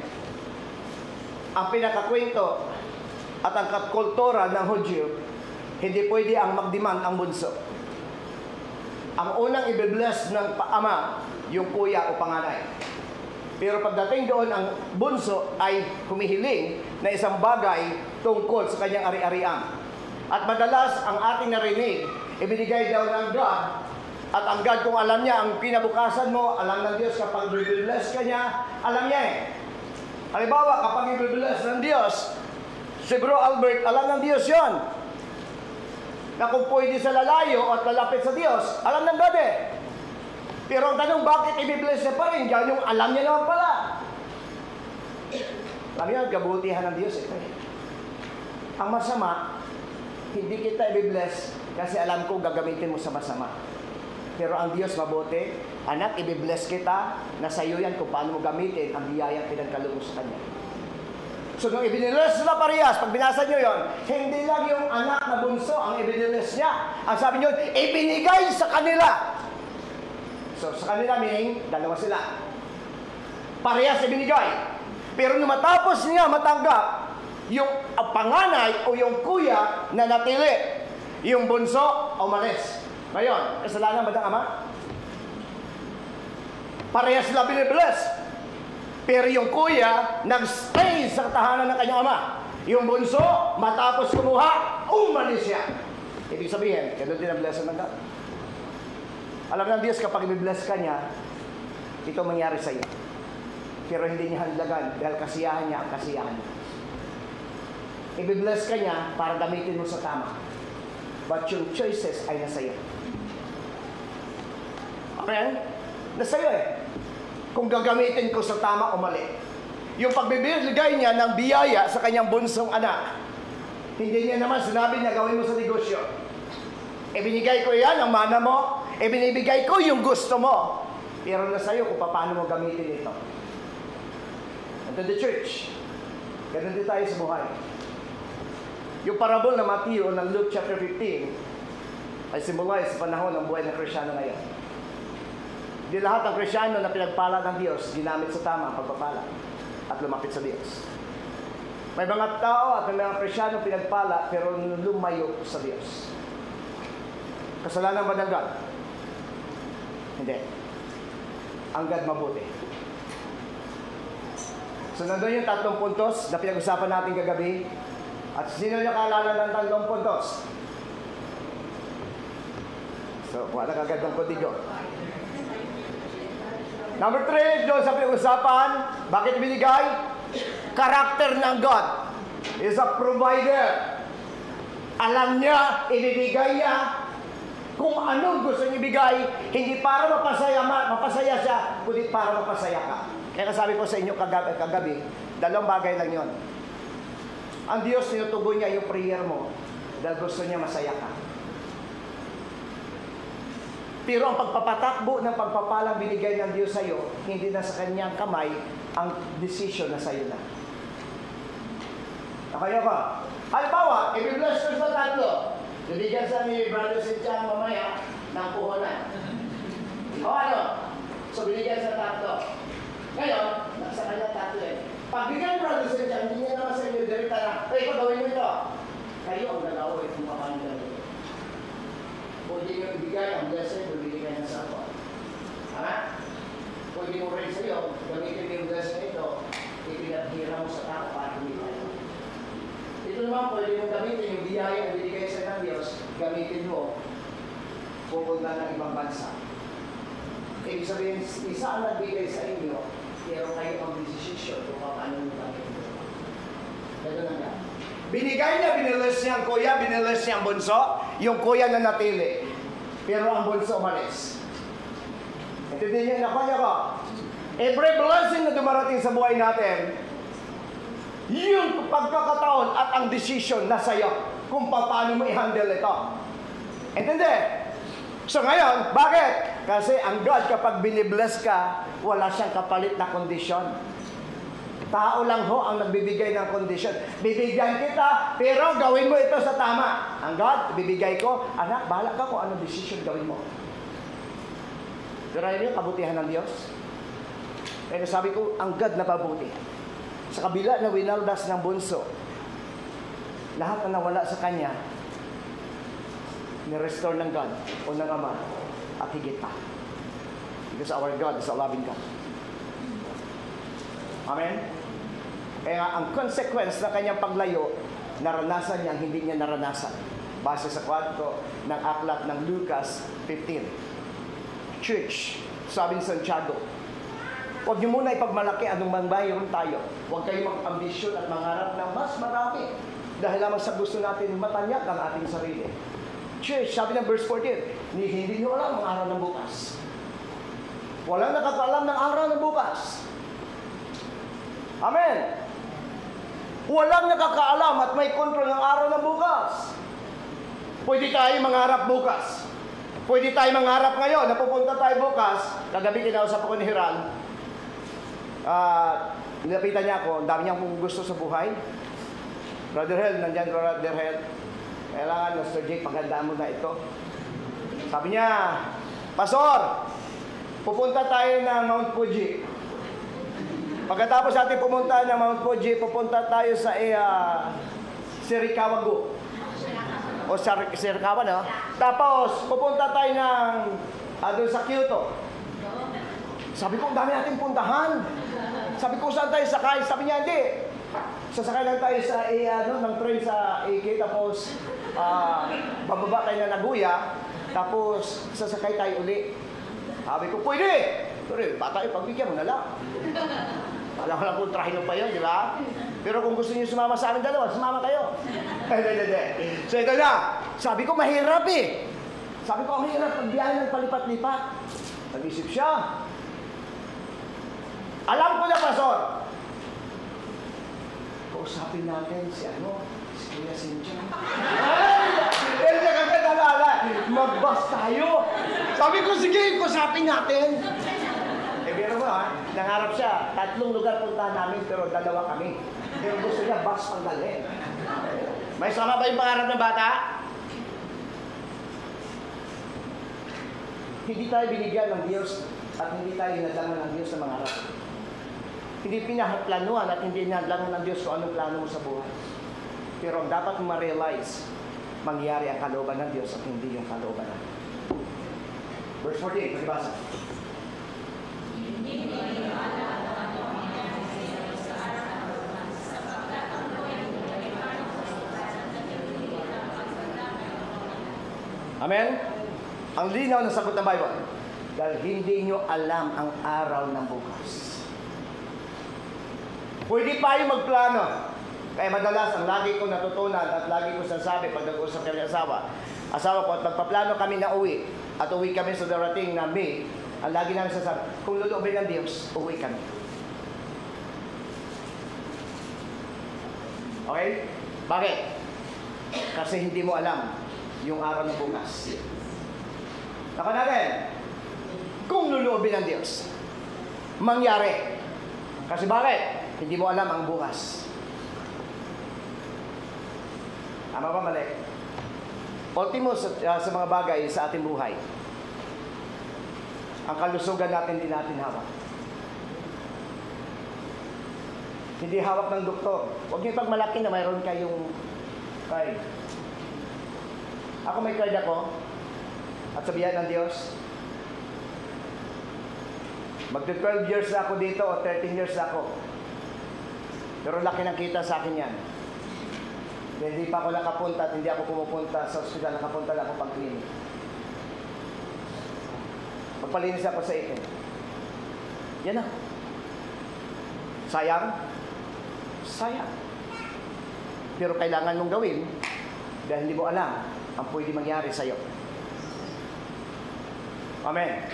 ang pinakakwento at ang kultura ng Hudyo, hindi pwede ang magdemand ang bunso. ang unang ibibless ng ama, yung kuya o panganay. Pero pagdating doon, ang bunso ay humihiling na isang bagay tungkol sa kanyang ari-arian. At madalas, ang ating narinig, ibinigay daw ng God. At ang God, kung alam niya, ang kinabukasan mo, alam ng Diyos kapag i-bless ka niya, alam niya eh. Halimbawa, kapag i-bless ng Diyos, si Bro Albert, alam ng Diyos yon. Na kung pwede sa lalayo at lalapit sa Diyos, alam ng God eh. Pero ang tanong, bakit i-bless niya pa rin? Yan yung alam niya naman pala. Alam niyo, kabutihan ng Diyos ito eh. Ang masama, hindi kita i-bless kasi alam ko gagamitin mo sa masama. Pero ang Diyos mabuti, anak, i-bless kita na sa iyo yan kung paano mo gamitin ang biyayang pinagkaloob mo sa Kanya. So, nung ibinilis na parehas, pag binasa nyo yon, hindi lang yung anak na bunso ang ibinilis niya. Ang sabi nyo, ibinigay sa kanila. So, sa kanila, meaning, dalawa sila. Parehas ibinigay. Pero nung matapos niya matanggap, yung panganay o yung kuya na natili, yung bunso, umalis. Ngayon, kasalanan ba ng ama? Parehas sila binibless. Pero yung kuya, nag-stay sa tahanan ng kanyang ama. Yung bunso, matapos kumuha, umalis siya. Ibig sabihin, ganun din ang blessing ng God. Alam ng Diyos, kapag i-bless ka niya, ito mangyari sa iyo. Pero hindi niya handlagan dahil kasiyahan niya ang kasiyahan niya. I-bless ka niya para gamitin mo sa tama. But yung choices ay nasa iyo. Amen? Nasa iyo eh. Kung gagamitin ko sa tama o mali. Yung pagbibigay niya ng biyaya sa kanyang bunsong anak, hindi niya naman sinabi na gawin mo sa negosyo. Ibinigay ko yan ang mana mo, ibinibigay ko yung gusto mo. Pero nasa iyo kung paano mo gamitin ito. And to the church, ganun din tayo sa buhay. Yung parable na Matthew ng Luke chapter 15 ay symbolize sa panahon ng buhay ng Kristyano ngayon. Di lahat ng Kristyano na pinagpala ng Diyos ginamit sa tama ang pagpapala at lumapit sa Diyos. May mga tao at may mga Kristyano pinagpala pero lumayo sa Diyos. Kasalanan ba ng God? Hindi. Ang God mabuti. So nandun yung 3 puntos na pinag-usapan natin kagabi. At sino nakaalala ng 3 puntos? So, wala kagad ng kodigo. Number 3, doon sa pinag-usapan, bakit binigay? Karakter ng God is a provider. Alam niya, ibibigay niya kung anong gusto niya ibigay, hindi para mapasaya siya, kundi para mapasaya ka. Kaya sabi ko sa inyo kagabi, 2 bagay lang yon. Ang Diyos, tinutugon niya yung prayer mo dahil gusto niya masaya ka. Pero ang pagpapatakbo ng pagpapalang binigay ng Diyos sa iyo, hindi na sa kanyang kamay, ang decision na sa iyo na. Nakaya ba? Halimbawa, i-bless ko sa 3. Bibigyan sa ni Brother Sintian mamaya ng puhunan. O ano? So, binigyan sa 3. Ngayon, nasa kanya 3 eh. Pagbigyan Brother Sintian, hindi niya naman sa inyo direkta na, ikaw gawin mo ito. Kayo ang gagawin kung paano gawin. Pwede nyo ibigay ang blessing, bibigay niya sa ako. Tama? Pwede mo rin sa iyo, gamitin mo yung blessing ito, ipinaghira mo sa tao para kumita. Ito naman, pwede mo gamitin yung biyaya na binigay sa ng Diyos, gamitin mo, pupunta ng ibang bansa. Ibig sabihin, isa ang nagbigay sa inyo, pero kayo ang decision kung paano mo gamitin mo. Ito na nga. Binigay niya, binilis niya ang kuya, binilis niya ang bunso, yung kuya na natili. Pero ang bunso umalis. Intindihin niyo, nakuha ko. Every blessing na dumarating sa buhay natin, yung pagkakataon at ang decision nasa iyo kung paano mo i-handle ito. Intindi? So ngayon, bakit? Kasi ang God, kapag binibless ka, wala siyang kapalit na kondisyon. Tao lang ho ang nagbibigay ng kondisyon. Bibigyan kita, pero gawin mo ito sa tama. Ang God, bibigay ko, anak, bahala ka kung anong decision gawin mo. Pero ayun yung kabutihan ng Diyos. Kaya sabi ko, ang God na mabuti. Sa kabila na winaldas ng bunso, lahat na nawala sa kanya, ni-restore ng God o ng Ama. at higit pa. Because our God is a loving God. Amen? Kaya ang consequence ng kanyang paglayo, naranasan niya, hindi niya naranasan. Base sa kwadro ng aklat ng Lucas 15. Church, sabi ni Santiago, huwag niyo muna ipagmalaki anong man mayroon tayo. Huwag kayong mag-ambisyon at mangarap ng mas marami. Dahil lamang sa gusto natin matanyak ang ating sarili. Church, sabi ng verse 14, hindi niyo alam ang araw ng bukas. Walang nakakaalam ng araw ng bukas. Amen. Walang nakakaalam at may kontrol ng araw ng bukas. Pwede tayo mangarap bukas. Pwede tayo mangarap ngayon na pupunta tayo bukas. Kagabi kinausap ako ni Hiran. Nilapitan niya ako. Ang dami niyang gusto sa buhay. Brother Hel, nandyan Brother Hel. Kailangan, Mr. Jake, paghandaan mo na ito. Sabi niya, Pastor, pupunta tayo ng Mount Fuji. Pagkatapos natin pumunta ng Mount Fuji, pupunta tayo sa Sirikawa-gu. O Sirikawa, no? Tapos, pupunta tayo ng doon sa Kyoto. Sabi ko, ang dami natin puntahan. Sabi ko, saan tayo sakay? Sabi niya, hindi. Sasakay lang tayo sa ng train sa AK, tapos bababa tayo na Nagoya, tapos sasakay tayo uli. Sabi ko, pwede! Pero bata yung pagbigyan mo na lang. Alam ko lang kung trahin pa yun, di ba? Pero kung gusto niyo sumama sa amin dalawa, sumama kayo. So ito na, sabi ko mahirap eh. Sabi ko, ang hirap pagbiyahe ng palipat-lipat. Nag-isip siya. Alam ko na, Pastor. Kausapin natin si Kuya Cynthia. Ay! Hindi ka nalala. Mag-bus tayo. Sabi ko, sige, kausapin natin. Pero nangarap siya, 3 lugar puntahan namin, pero 2 kami. Pero gusto niya, bus ang dalhin. May sama ba yung pangarap ng bata? Hindi tayo binigyan ng Diyos at hindi tayo hinadlangan ng Diyos sa mangarap. Hindi pinaplanuhan at hindi hinadlangan ng Diyos kung anong plano mo sa buhay. Pero ang dapat mo ma-realize, mangyari ang kalooban ng Diyos at hindi yung kalooban ng Diyos. Verse 48, pagbasa. Amen? Ang linaw ng sagot ng Bible. Dahil hindi nyo alam ang araw ng bukas. Pwede pa yung magplano. Kaya madalas, ang lagi ko natutunan at lagi ko sasabi pag nag-usap kami ng asawa ko, at magpaplano kami na uwi, at uwi kami sa darating na May, ang lagi namin sasabi, kung luluobin ng Diyos, uwi kami. Okay? Bakit? Kasi hindi mo alam yung araw ng bukas. Naka natin, kung luluobin ng Diyos, mangyari. Kasi bakit? Hindi mo alam ang bukas. Tama ba mali? Ultimo sa mga bagay sa ating buhay, ang kalusugan natin din natin hawak. Hindi hawak ng doktor. Huwag niyo pagmalaki na mayroon kayong card. Ako may card ako. At sabihan ng Diyos, magte-12 years na ako dito o 13 years na ako. Pero laki ng kita sa akin yan. Hindi pa ako nakapunta at hindi ako pumupunta sa ospital. Nakapunta lang ako pag-clinic. Magpalinis ako sa itin. Yan na. Sayang? Sayang. Pero kailangan mong gawin dahil hindi mo alam ang pwede mangyari sa'yo. Amen.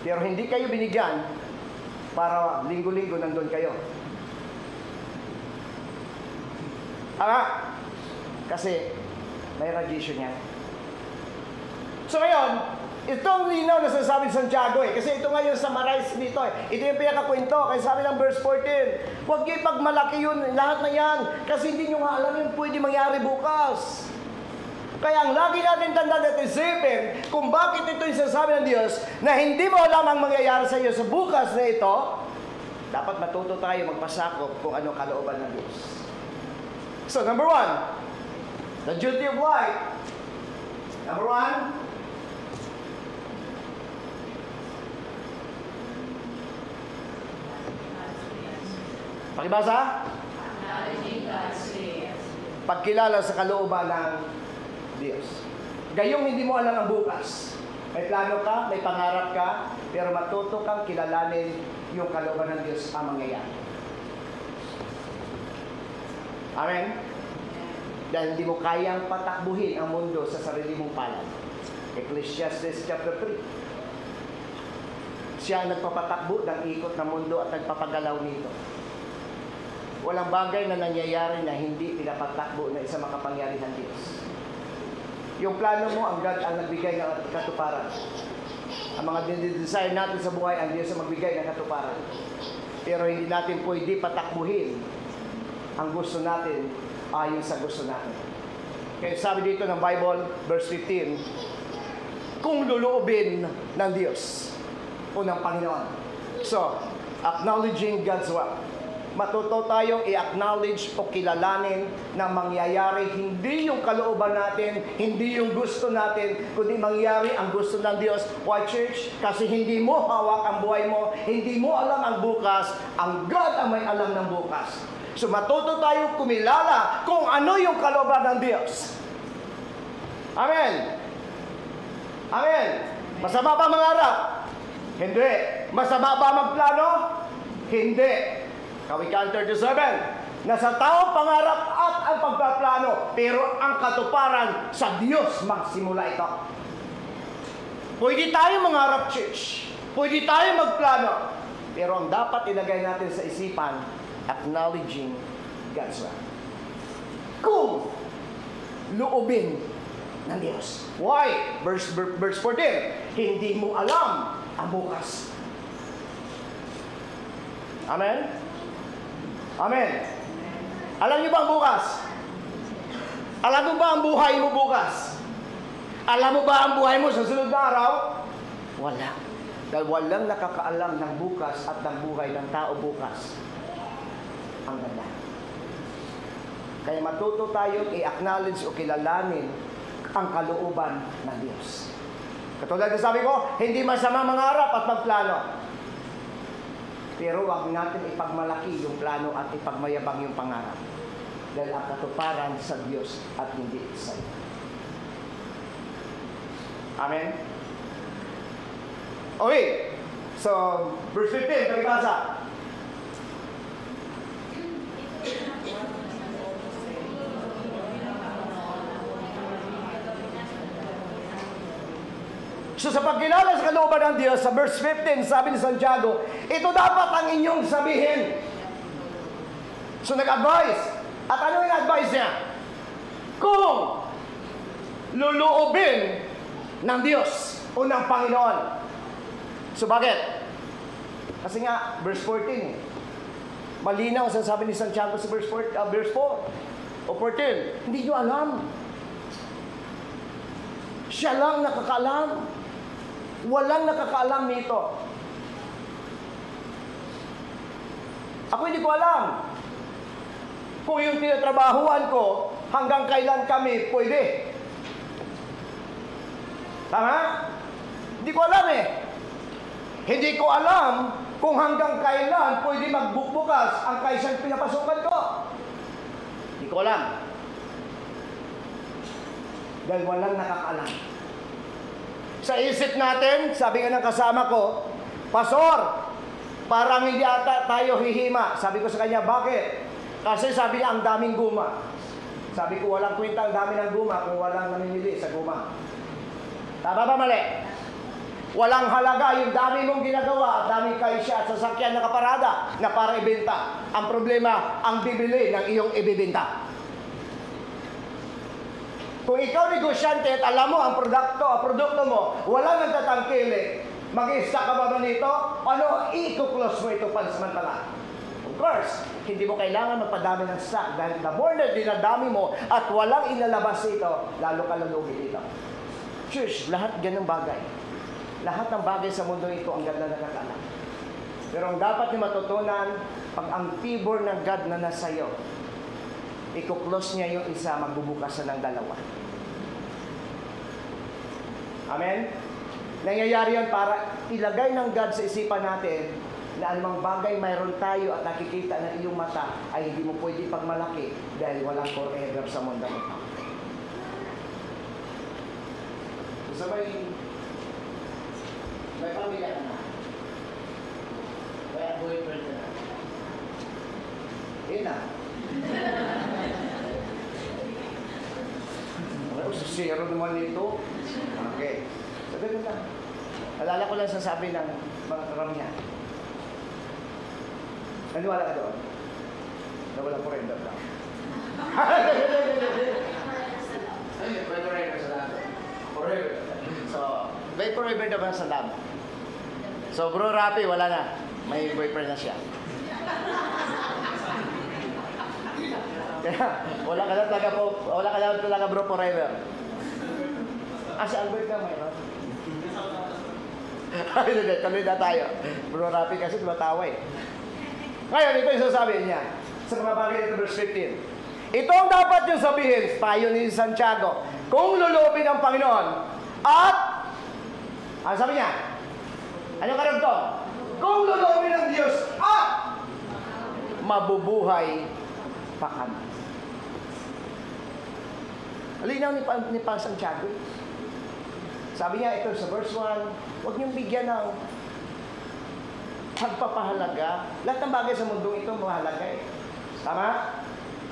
Pero hindi kayo binigyan para linggo-linggo nandun kayo. Kasi may radiation yan. So ngayon, itong linaw na sinasabi ni Santiago kasi ito ngayon summarize dito Ito yung pinakakwento. Kaya sabi ng verse 14, huwag niyo ipagmalaki yun, lahat na yan, kasi hindi nyo nga alam yung pwede mangyari bukas. Kaya ang lagi natin tandaan at isipin kung bakit ito yung sinasabi ng Diyos na hindi mo alam ang mangyayari sa iyo sa bukas na ito, dapat matuto tayo magpasakop kung ano kalooban ng Diyos. So, number 1, the duty of life. Number 1, Pakibasa? Pagkilala sa kalooban ng Diyos. Gayong hindi mo alam ang bukas. May plano ka, may pangarap ka, pero matuto kang kilalanin yung kalooban ng Diyos ang mangyayari. Amen? Dahil hindi mo kayang patakbuhin ang mundo sa sarili mong palad. Ecclesiastes chapter 3. Siya ang nagpapatakbo ng ikot ng mundo at nagpapagalaw nito. Walang bagay na nangyayari na hindi pinapatakbo ng isang makapangyarihan Diyos. Yung plano mo, ang God ang nagbigay ng katuparan. Ang mga dinidesire natin sa buhay, ang Diyos ang magbigay ng katuparan. Pero hindi natin pwede patakbuhin ang gusto natin ayon sa gusto natin. Kaya sabi dito ng Bible, verse 15, kung luluobin ng Diyos o ng Panginoon. So, acknowledging God's will. Matuto tayong i-acknowledge o kilalanin na mangyayari hindi yung kalooban natin, hindi yung gusto natin, kundi mangyayari ang gusto ng Diyos. Why, church? Kasi hindi mo hawak ang buhay mo, hindi mo alam ang bukas, ang God ang may alam ng bukas. So matuto tayong kumilala kung ano yung kalooban ng Diyos. Amen. Amen. Masama ba mangarap? Hindi. Masama ba magplano? Hindi. Kawikaan 37, nasa tao pangarap at ang pagpaplano, pero ang katuparan sa Diyos magsimula ito. Pwede tayo mangarap, church. Pwede tayo magplano. Pero ang dapat ilagay natin sa isipan, acknowledging God's will. Kung luobin ng Diyos. Why? Verse 14, hindi mo alam ang bukas. Amen? Amen. Alam niyo ba ang bukas? Alam mo ba ang buhay mo bukas? Alam mo ba ang buhay mo sa sunod na araw? Wala. Dahil walang nakakaalam ng bukas at ng buhay ng tao bukas. Ang ganda. Kaya matuto tayong i-acknowledge o kilalanin ang kalooban ng Diyos. Katulad na sabi ko, hindi masama mangarap at magplano. Pero wag natin ipagmalaki yung plano at ipagmayabang yung pangarap. Dahil ang katuparan sa Diyos at hindi sa iyo. Amen? Okay. So, verse 15, palibasa. So sa pagkilala sa kalooban ng Diyos, sa verse 15, sabi ni Santiago, ito dapat ang inyong sabihin. So nag-advise. At ano yung advice niya? Kung luluobin ng Diyos o ng Panginoon. So bakit? Kasi nga, verse 14, malinaw sa sabi ni Santiago sa verse 4 o 14, hindi nyo alam. Siya lang nakakaalam. Walang nakakaalam nito. Ako hindi ko alam kung yung tinatrabahuan ko hanggang kailan kami pwede. Tama? Hindi ko alam eh. Hindi ko alam kung hanggang kailan pwede magbubukas ang kaisang pinapasukan ko. Hindi ko alam. Dahil walang nakakaalam. Sa isip natin, sabi nga ng kasama ko, Pastor, parang hindi ata tayo hihima. Sabi ko sa kanya, bakit? Kasi sabi niya, ang daming guma. Sabi ko, walang kwenta ang dami ng guma kung walang namimili sa guma. Tama ba mali? Walang halaga yung dami mong ginagawa at daming kaisya at sasakyan na kaparada na para ibenta. Ang problema, ang bibili ng iyong ibibenta. Kung ikaw negosyante at alam mo ang produkto mo, walang nagtatangkili, mag-i-stock ka ba nito? Ano, i-close mo ito pansamantala. Of course, hindi mo kailangan magpadami ng stock dahil the more na dinadami mo at walang ilalabas ito, lalo ka lalugi dito. Church, lahat ganang bagay. Lahat ng bagay sa mundo ito ang ganda na nakakaalam. Pero ang dapat niyo matutunan, pag ang tibor ng God na nasa iyo, i-close niya yung isa, magbubukas na ng dalawa. Amen? Nangyayari yan para ilagay ng God sa isipan natin na anumang bagay mayroon tayo at nakikita ng iyong mata ay hindi mo pwede pagmalaki dahil walang forever sa mundo mo. So may pamilya ka na. May boyfriend ka na. Ina. Zero naman nito. Okay. So, ganun lang. Alala ko lang sasabi ng mga karamihan. Naniwala ka doon? Na walang forever lang. Ay, forever sa lahat. Forever. So, may forever naman sa lahat. So, bro Rapi, wala na. May boyfriend na siya. Kaya, wala ka na talaga bro forever. Si Albert na mayroon. Ay, tuloy na tayo. Bro Rapi kasi tumatawa eh. Ngayon, ito yung sasabihin niya. Sa mga bagay nito, verse 15. Ito ang dapat yung sabihin, payo ni Santiago, kung lulupin ang Panginoon, at, ano sabi niya? Ano karagto? Kung lulupin ang Diyos, at, mabubuhay pa kami. Alinaw ni Pang Santiago. Sabi niya, ito sa verse 1, huwag niyong bigyan ng pagpapahalaga. Lahat ng bagay sa mundong ito mahalaga eh. Tama?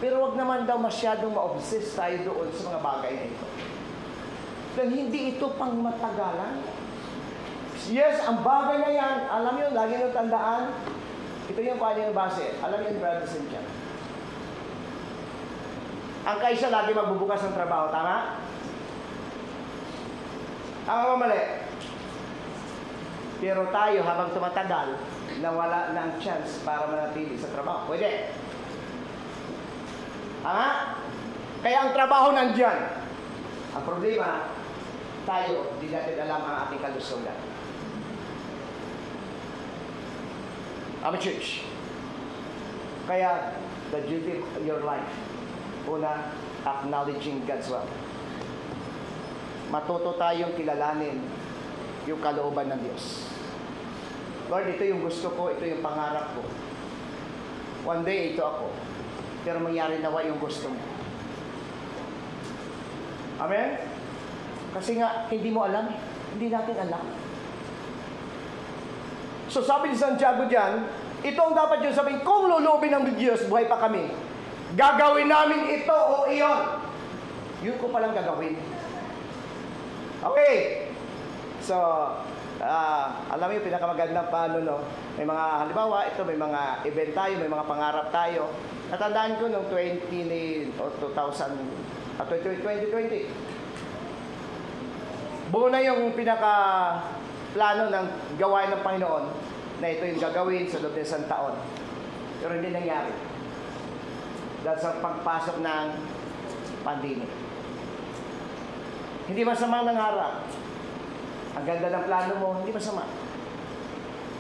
Pero wag naman daw masyadong ma-obsess tayo doon sa mga bagay na ito. Dahil hindi ito pang matagalan. Yes, ang bagay na yan, alam yun, lagi nyo tandaan, ito yung kanyang base. Alam yun, brothers and sisters. Ang kaisa lagi magbubukas ng trabaho, tama? Tama ba mali? Pero tayo habang tumatagal, nawala ng chance para manatili sa trabaho. Pwede. Kaya ang trabaho nandyan. Ang problema, tayo, di natin alam ang ating kalusugan. Ang church. Kaya, the duty of your life, una, acknowledging God's will. Matuto tayong kilalanin yung kalooban ng Diyos. Lord, ito yung gusto ko, ito yung pangarap ko. One day, ito ako. Pero mangyari nawa yung gusto mo. Amen? Kasi nga, hindi mo alam. Hindi natin alam. So sabi ni Santiago dyan, ito ang dapat yung sabihin, kung lulubin ng Diyos, buhay pa kami. Gagawin namin ito o iyon. Yun ko palang gagawin. Okay. So, alam mo yung pinakamagandang paano, no? May mga, halimbawa, ito may mga event tayo, may mga pangarap tayo. Natandaan ko noong 2020. Buo na yung pinaka-plano ng gawain ng Panginoon na ito yung gagawin sa loob ng isang taon. Pero hindi nangyari. Dahil sa pagpasok ng pandemic. Hindi masama nangarap. Ang ganda ng plano mo, hindi masama.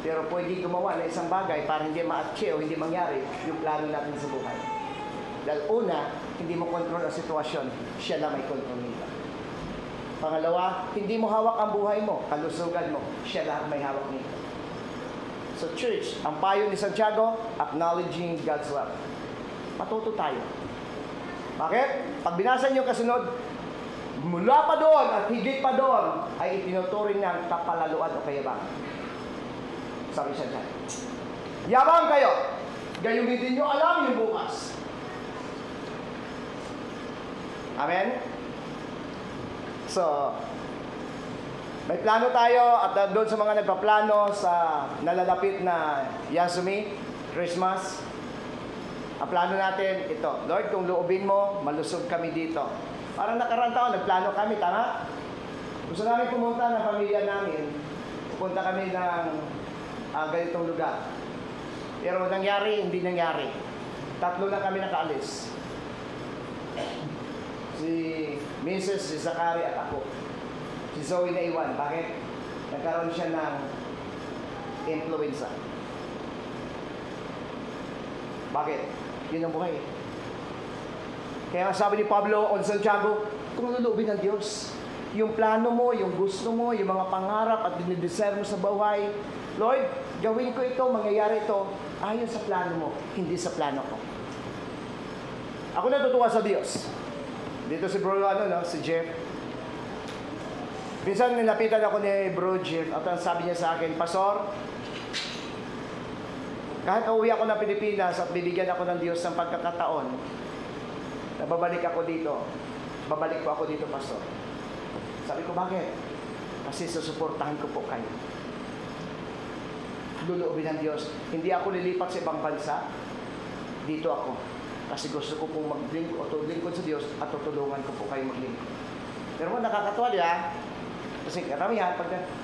Pero pwede gumawa ng isang bagay para hindi ma-achieve o hindi mangyari yung plano natin sa buhay. Dahil una, hindi mo control ang sitwasyon, siya lang may control nito. Pangalawa, hindi mo hawak ang buhay mo, kalusugan mo, siya lang may hawak nito. So church, ang payo ni Santiago, acknowledging God's love. Matuto tayo. Bakit? Pag binasa niyo kasunod, mula pa doon at higit pa doon ay itinuturing ng kapalaluan o kayabangan. Sabi siya dyan. Yabang kayo. Gayong hindi nyo alam yung bukas. Amen? So, may plano tayo at doon sa mga nagpaplano sa nalalapit na Yasumi, Christmas. Ang plano natin, ito. Lord, kung loobin mo, malusog kami dito. Parang nakaraan taon, nagplano kami, tama? Gusto namin pumunta ng pamilya namin. Pupunta kami ng ganitong lugar. Pero nangyari, hindi nangyari. 3 lang kami nakaalis. Si Mrs., si Zachary at ako. Si Zoe na iwan. Bakit? Nagkaroon siya ng influenza. Bakit? Yun ang buhay. Kaya sabi ni Pablo on Santiago, kung lulubin ng Diyos, yung plano mo, yung gusto mo, yung mga pangarap at dinideserve mo sa buhay, Lord, gawin ko ito, mangyayari ito, ayon sa plano mo, hindi sa plano ko. Ako natutuwa sa Diyos. Dito si bro, si Jeff. Minsan nilapitan ako ni bro Jeff at ang sabi niya sa akin, Pastor, kahit uuwi ako ng Pilipinas at bibigyan ako ng Diyos ng pagkakataon, na babalik ako dito, babalik po ako dito, Pastor. Sabi ko, bakit? Kasi susuportahan ko po kayo. Luluobin ng Diyos. Hindi ako lilipat sa ibang bansa. Dito ako. Kasi gusto ko pong maglingkod sa Diyos at tutulungan ko po kayo maglingkod. Pero kung nakakatuwa niya, kasi karamihan,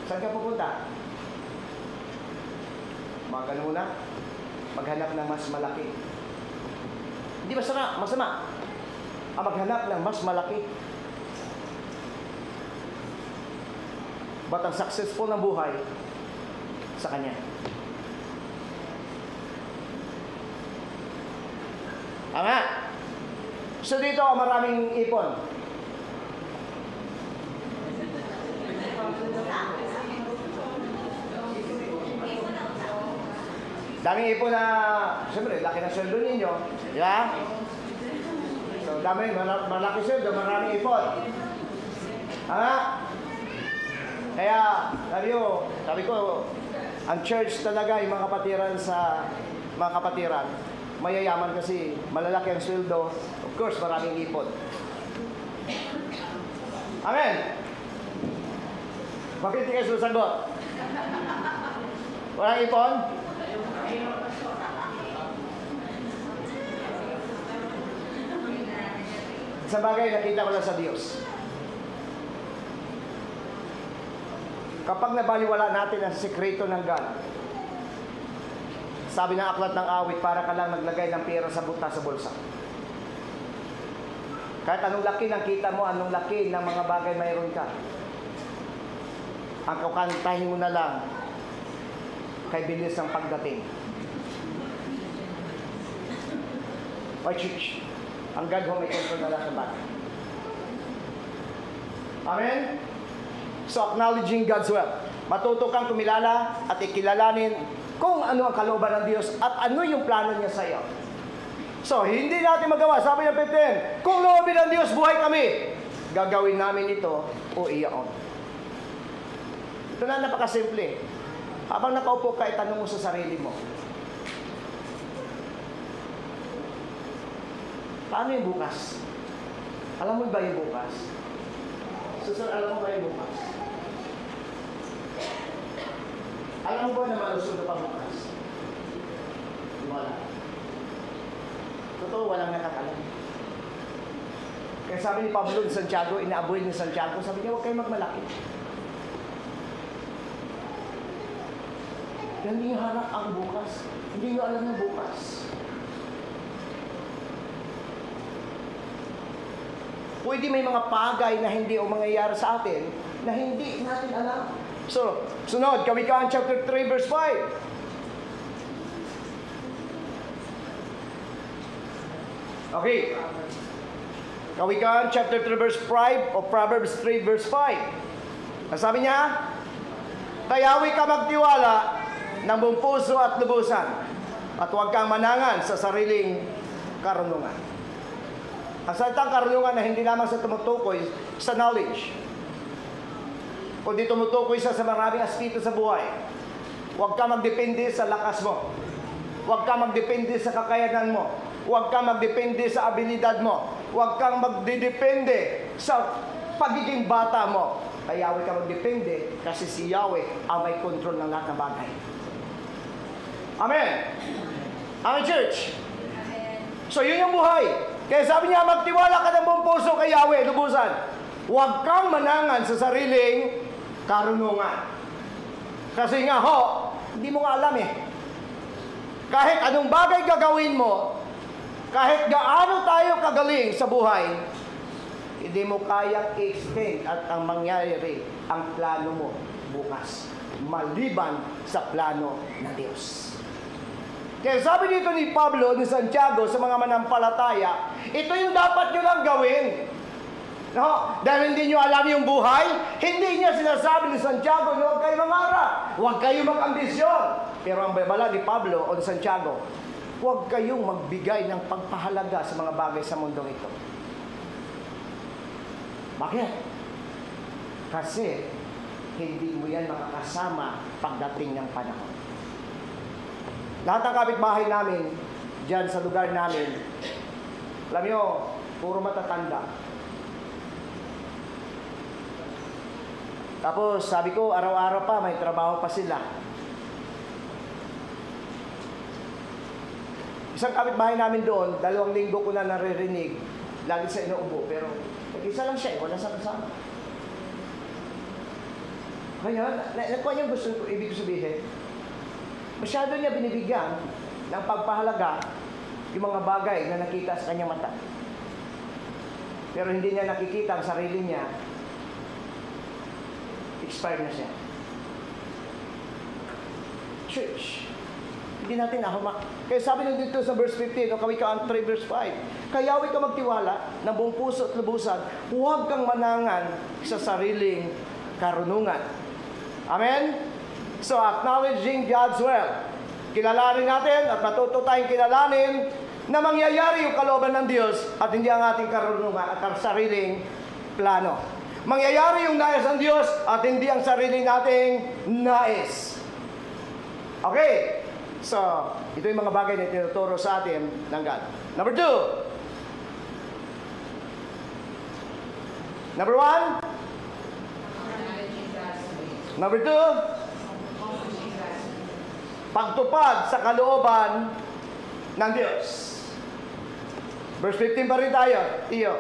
saan ka pupunta? Magano muna, maghanap ng mas malaki. Hindi masama. Ang maghanap ng mas malaki. But ang successful ng buhay sa Kanya. Tama. So dito, maraming ipon. Daming ipon na, siyempre, laki na sweldo ninyo. Di ba? So, malaki sweldo, maraming ipon. Tama? Kaya, sabi ko, ang church talaga, yung mga kapatiran mga kapatiran, mayayaman kasi malalaki ang sweldo. Of course, maraming ipon. Amen? Bakit hindi kayo susagot? Walang ipon? Sa bagay, nakita ko lang sa Diyos. Kapag nabaliwala natin ang sekreto ng God, sabi ng aklat ng awit, para ka lang naglagay ng pera sa buta sa bulsa. Kahit anong laki ng kita mo, anong laki ng mga bagay mayroon ka, ang kukantahin mo na lang kay bilis ng pagdating. O church, ang God ho may control na lahat ng bagay. Amen? So, acknowledging God's will. Matuto kang kumilala at ikilalanin kung ano ang kalooban ng Diyos at ano yung plano niya sa iyo. So, hindi natin magawa. Sabi ng 15, kung loobin ng Diyos, buhay kami. Gagawin namin ito o iyaon. Ito na napakasimple. Habang nakaupo ka, itanong mo sa sarili mo, paano yung bukas? Alam mo ba yung bukas? Susunod, alam mo ba yung bukas? Alam mo ba na malusog na pagbukas? Wala. Totoo, walang nakakalam. Kaya sabi ni Pablo ni Santiago, inaaboy ni Santiago, sabi niya, huwag kayong magmalaki. Hindi nyo harap ang bukas. Hindi nyo alam ng bukas. Pwede may mga bagay na hindi o mangyayari sa atin na hindi natin alam. So, sunod, Kawikaan chapter 3 verse 5. Okay. Kawikaan chapter 3 verse 5 o Proverbs 3 verse 5. Ang sabi niya, tayawi ka magtiwala ng buong puso at lubusan at huwag kang manangan sa sariling karunungan. Ang salitang karunungan na hindi lamang sa tumutukoy sa knowledge, kundi tumutukoy sa maraming aspeto sa buhay. Huwag kang magdepende sa lakas mo. Huwag kang magdepende sa kakayanan mo. Huwag kang magdepende sa abilidad mo. Huwag kang magdedepende sa pagiging bata mo. Kay Yahweh ka magdepende kasi si Yahweh ang may control ng lahat ng bagay. Amen. Amen, church. So, yun yung buhay. Kaya sabi niya, magtiwala ka ng buong puso kay Yahweh, lubusan. Huwag kang manangan sa sariling karunungan. Kasi nga hindi mo nga alam eh. Kahit anong bagay gagawin mo, kahit gaano tayo kagaling sa buhay, hindi mo kayang i-extend at ang mangyayari ang plano mo bukas, maliban sa plano ng Diyos. Kaya sabi dito ni Pablo, ni Santiago sa mga manampalataya, ito yung dapat nyo lang gawin. No? Dahil hindi nyo alam yung buhay, hindi niya sinasabi ni Santiago, huwag kayo mangarap, huwag kayo mag-ambisyon. Pero ang babala ni Pablo o ni Santiago, huwag kayong magbigay ng pagpahalaga sa mga bagay sa mundong ito. Bakit? Kasi hindi mo yan makakasama pagdating ng panahon. Lahat ng kapitbahay namin, dyan sa lugar namin, alam nyo, puro matatanda. Tapos sabi ko, araw-araw pa, may trabaho pa sila. Isang kapitbahay namin doon, 2 linggo ko na naririnig, lagi sa inuubo, pero isa lang siya, wala sa kasama. Ngayon, nakuha niyo gusto ko, ibig sabihin, masyado niya binibigyan ng pagpahalaga yung mga bagay na nakita sa kanyang mata. Pero hindi niya nakikita ang sarili niya, expired na siya. Church, hindi natin nahamak. Kaya sabi nyo dito sa verse 15, o Kawikaan 3 verse 5, kayawi ka magtiwala ng buong puso at lubusan, huwag kang manangan sa sariling karunungan. Amen? So, acknowledging God's will. Kilalanin natin at matuto tayong kilalanin na mangyayari yung kalooban ng Diyos at hindi ang ating karunungan at ang sariling plano. Mangyayari yung nais ng Diyos at hindi ang sarili nating nais. Okay? So, ito yung mga bagay na tinuturo sa atin ng God. Number 2. Number 1. Number 2. Pagtupad sa kalooban ng Diyos. Verse 15 pa rin tayo. Iyo.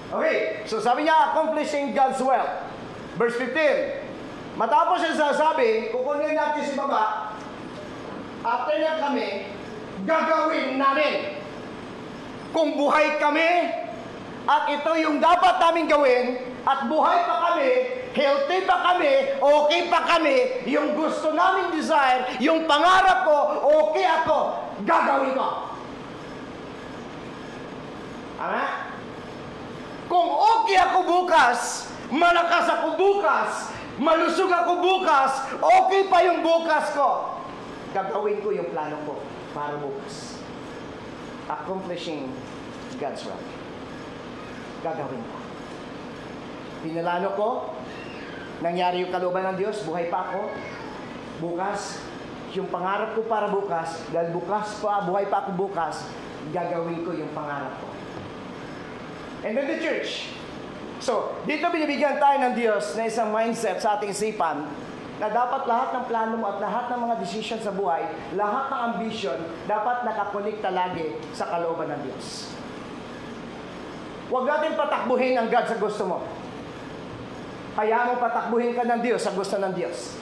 Okay, so sabi niya, accomplishing God's will. Verse 15. Matapos siya sasabi, kukunin natin si baba, after niya kami, gagawin namin. Kung buhay kami, at ito yung dapat namin gawin, at buhay pa kami, healthy pa kami, okay pa kami, yung gusto namin desire, yung pangarap ko, okay ako, gagawin ko. Ama? Kung okay ako bukas, malakas ako bukas, malusog ako bukas, okay pa yung bukas ko, gagawin ko yung plano ko para bukas. Accomplishing God's will. Gagawin ko. Pinalano ko, nangyari yung kalooban ng Diyos, buhay pa ako, bukas, yung pangarap ko para bukas, dahil bukas pa, buhay pa ako bukas, gagawin ko yung pangarap ko. And then the church. So, dito binibigyan tayo ng Diyos na isang mindset sa ating isipan na dapat lahat ng plano mo at lahat ng mga decision sa buhay, lahat ng ambition, dapat nakakonekta lagi sa kalooban ng Diyos. Huwag natin patakbuhin ang God sa gusto mo. Kaya mo patakbuhin ka ng Diyos sa gusto ng Diyos.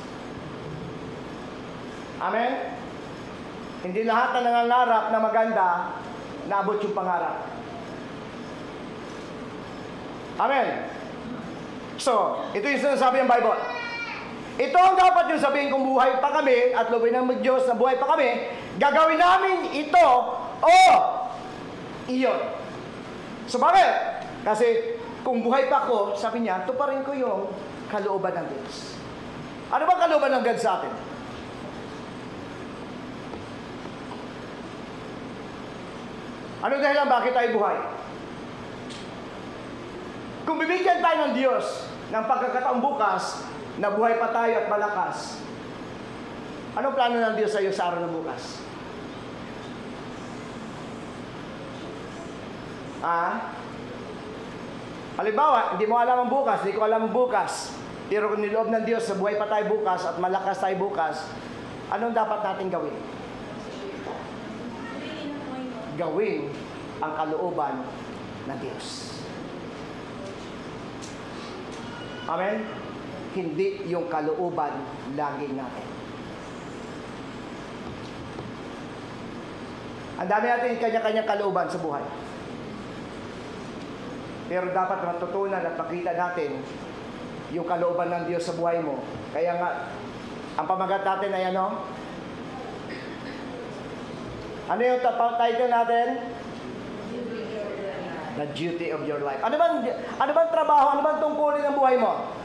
Amen? Hindi lahat na nangangarap na maganda, naabot yung pangarap. Amen? So, ito yung sinasabi ng Bible. Ito ang dapat yung sabihin kung buhay pa kami at lubay ng Diyos na buhay pa kami, gagawin namin ito o iyon. So, bakit? Kasi kung buhay pa ako, sabi niya, tuparin ko yung kalooban ng Diyos. Ano ba kalooban ng God sa atin? Ano dahilan bakit tayo buhay? Kung bibigyan tayo ng Diyos ng pagkakataong bukas na buhay pa tayo at malakas, anong plano ng Diyos sa iyo sa araw ng bukas? Halimbawa, hindi mo alam ang bukas, hindi ko alam ang bukas, pero kung niloob ng Diyos na buhay pa tayo bukas at malakas tayo bukas, anong dapat natin gawin? Gawin ang kalooban ng Diyos. Amen? Hindi yung kalooban lagi natin. Ang dami natin kanya-kanyang kalooban sa buhay. Pero dapat matutunan at makita natin yung kalooban ng Diyos sa buhay mo. Kaya nga, ang pamagat natin ay ano? Ano yung title natin? The duty of your life. Ano bang trabaho? Ano bang tungkulin ng buhay mo?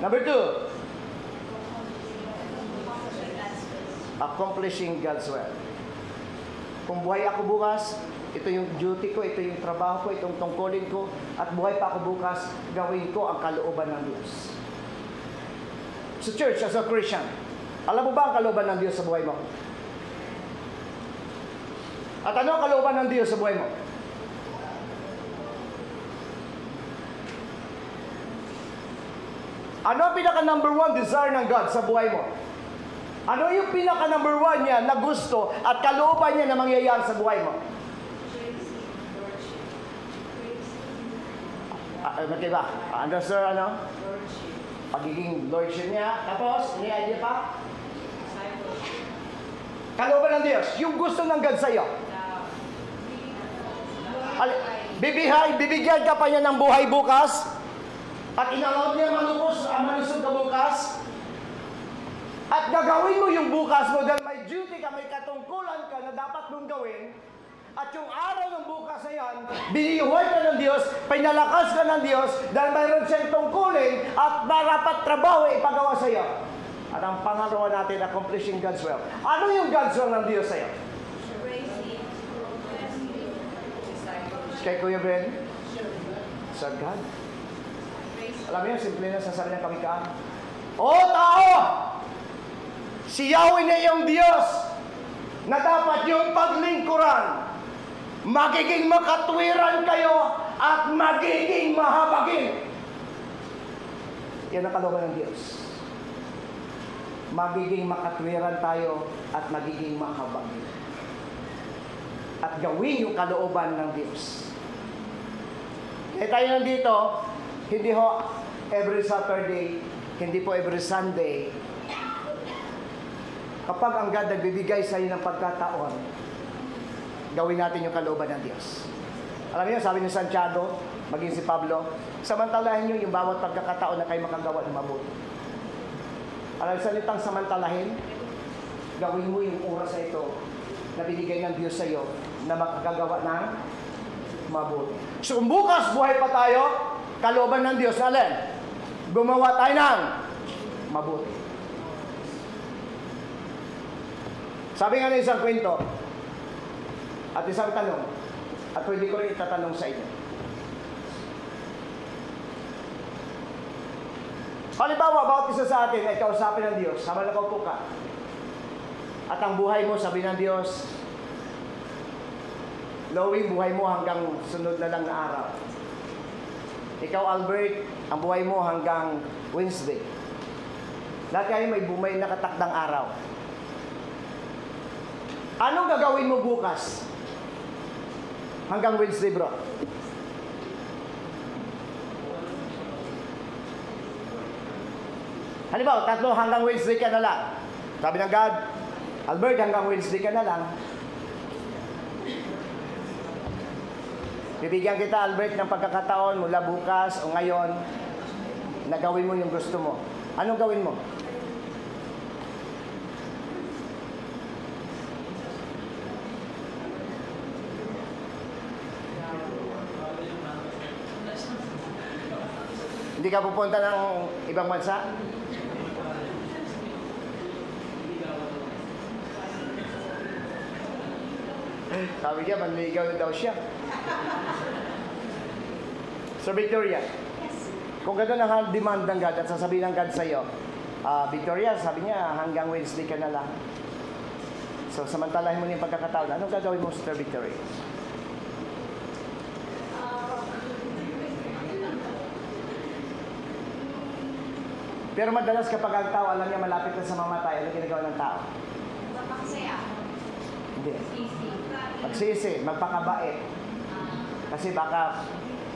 Number 2. Accomplishing God's will. Kung buhay ako bukas, ito yung duty ko, ito yung trabaho ko, itong tungkulin ko, at buhay pa ako bukas, gawin ko ang kalooban ng Diyos. Sa church, as a Christian, alam mo ba ang kalooban ng Diyos sa buhay mo? At ano ang kalooban ng Diyos sa buhay mo? Ano ang pinaka number 1 desire ng God sa buhay mo? Ano yung pinaka number 1 niya na gusto at kalooban niya na mangyayari sa buhay mo? Magkaiba. Ano sir, ano? Pagiging lordship niya. Tapos, may idea pa? Kalooban ng Diyos. Yung gusto ng God sa'yo. Bibigyan ka pa niya ng buhay bukas. At inalaw niya malusog ka bukas. At gagawin mo yung bukas mo dahil may duty ka, may katungkulan ka na dapat mong gawin. At yung araw ng bukas na yan, binihuhay ka ng Diyos, pinalakas ka ng Diyos dahil mayroon siyang tungkulin at marapat trabaho ipagawa sa iyo. At ang pangalawa natin, accomplishing God's will. Ano yung God's will ng Diyos sa iyo? Kay Kuya Ben? Sa God. Alam mo yun, simple na sasabi ng kamikaan. O tao! Si Yahweh na iyong Diyos na dapat yung paglingkuran. Magiging makatwiran kayo at magiging mahabagin. Yan ang kalooban ng Diyos. Magiging makatwiran tayo at magiging mahabagin. At gawin yung kalooban ng Diyos. Eh tayo nandito, hindi ho every Saturday, hindi po every Sunday. Kapag ang God nagbibigay sa iyo ng pagkataon, gawin natin yung kalooban ng Diyos. Alam niyo, sabi ni Santiago, maging si Pablo, samantalahin niyo yung bawat pagkakataon na kayo makagawa ng mabuti. Alam niyo, salitang samantalahin, gawin mo yung oras na ito na binigay ng Diyos sa iyo na makagagawa ng mabuti. So kung bukas buhay pa tayo, kalooban ng Diyos, alin? Gumawa tayo ng mabuti. Sabi nga ng isang kwento, at isang tanong, at pwede ko rin itatanong sa inyo. Halimbawa, bawat isa sa atin ay kausapin ng Diyos, habang nakaupo ka. At ang buhay mo, sabi ng Diyos, Lowy, buhay mo hanggang sunod na lang na araw. Ikaw, Albert, ang buhay mo hanggang Wednesday. Lahat kayo may nakatakdang araw. Anong gagawin mo bukas? Hanggang Wednesday, bro. Halimbawa, 3 hanggang Wednesday ka na lang. Sabi ng God, Albert, hanggang Wednesday ka na lang. Bibigyan kita, Albert, ng pagkakataon mula bukas o ngayon na gawin mo yung gusto mo. Anong gawin mo? Hindi ka pupunta ng ibang bansa? Sabi niya, manligaw daw siya. Sir Victoria, kung gano'n ang demand ng God at sasabihin ng God sa iyo, Victoria, sabi niya, hanggang Wednesday ka na lang. So, samantalahin mo yung pagkakataon. Anong gagawin mo, Sir Victoria? Pero madalas kapag ang tao, alam niya malapit na sa mamatay, ano ginagawa ng tao? Magpakasaya. Hindi. Sisi. Magsisi, magpakabait. Kasi baka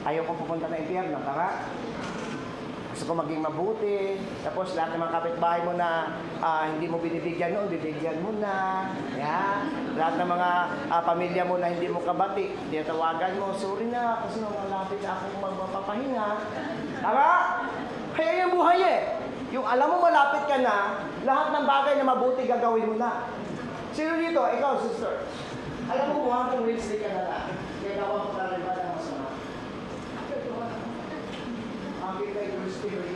ayaw ko pupunta na impyerno, tara. Gusto ko maging mabuti. Tapos lahat ng mga kapitbahay mo na hindi mo binibigyan noon, bibigyan mo na. Yeah. Lahat ng mga pamilya mo na hindi mo kabati, tawagan mo, sorry na, kasi malapit na akong magpapahinga. Tara! Kaya yung buhay eh. Yung alam mo malapit ka na, lahat ng bagay na mabuti gagawin mo na. Sino dito? Ikaw, sister. Alam mo kung hanggang Wednesday ka na lang, kaya gawa ko para iba ng masama. Aking kay Holy Spirit,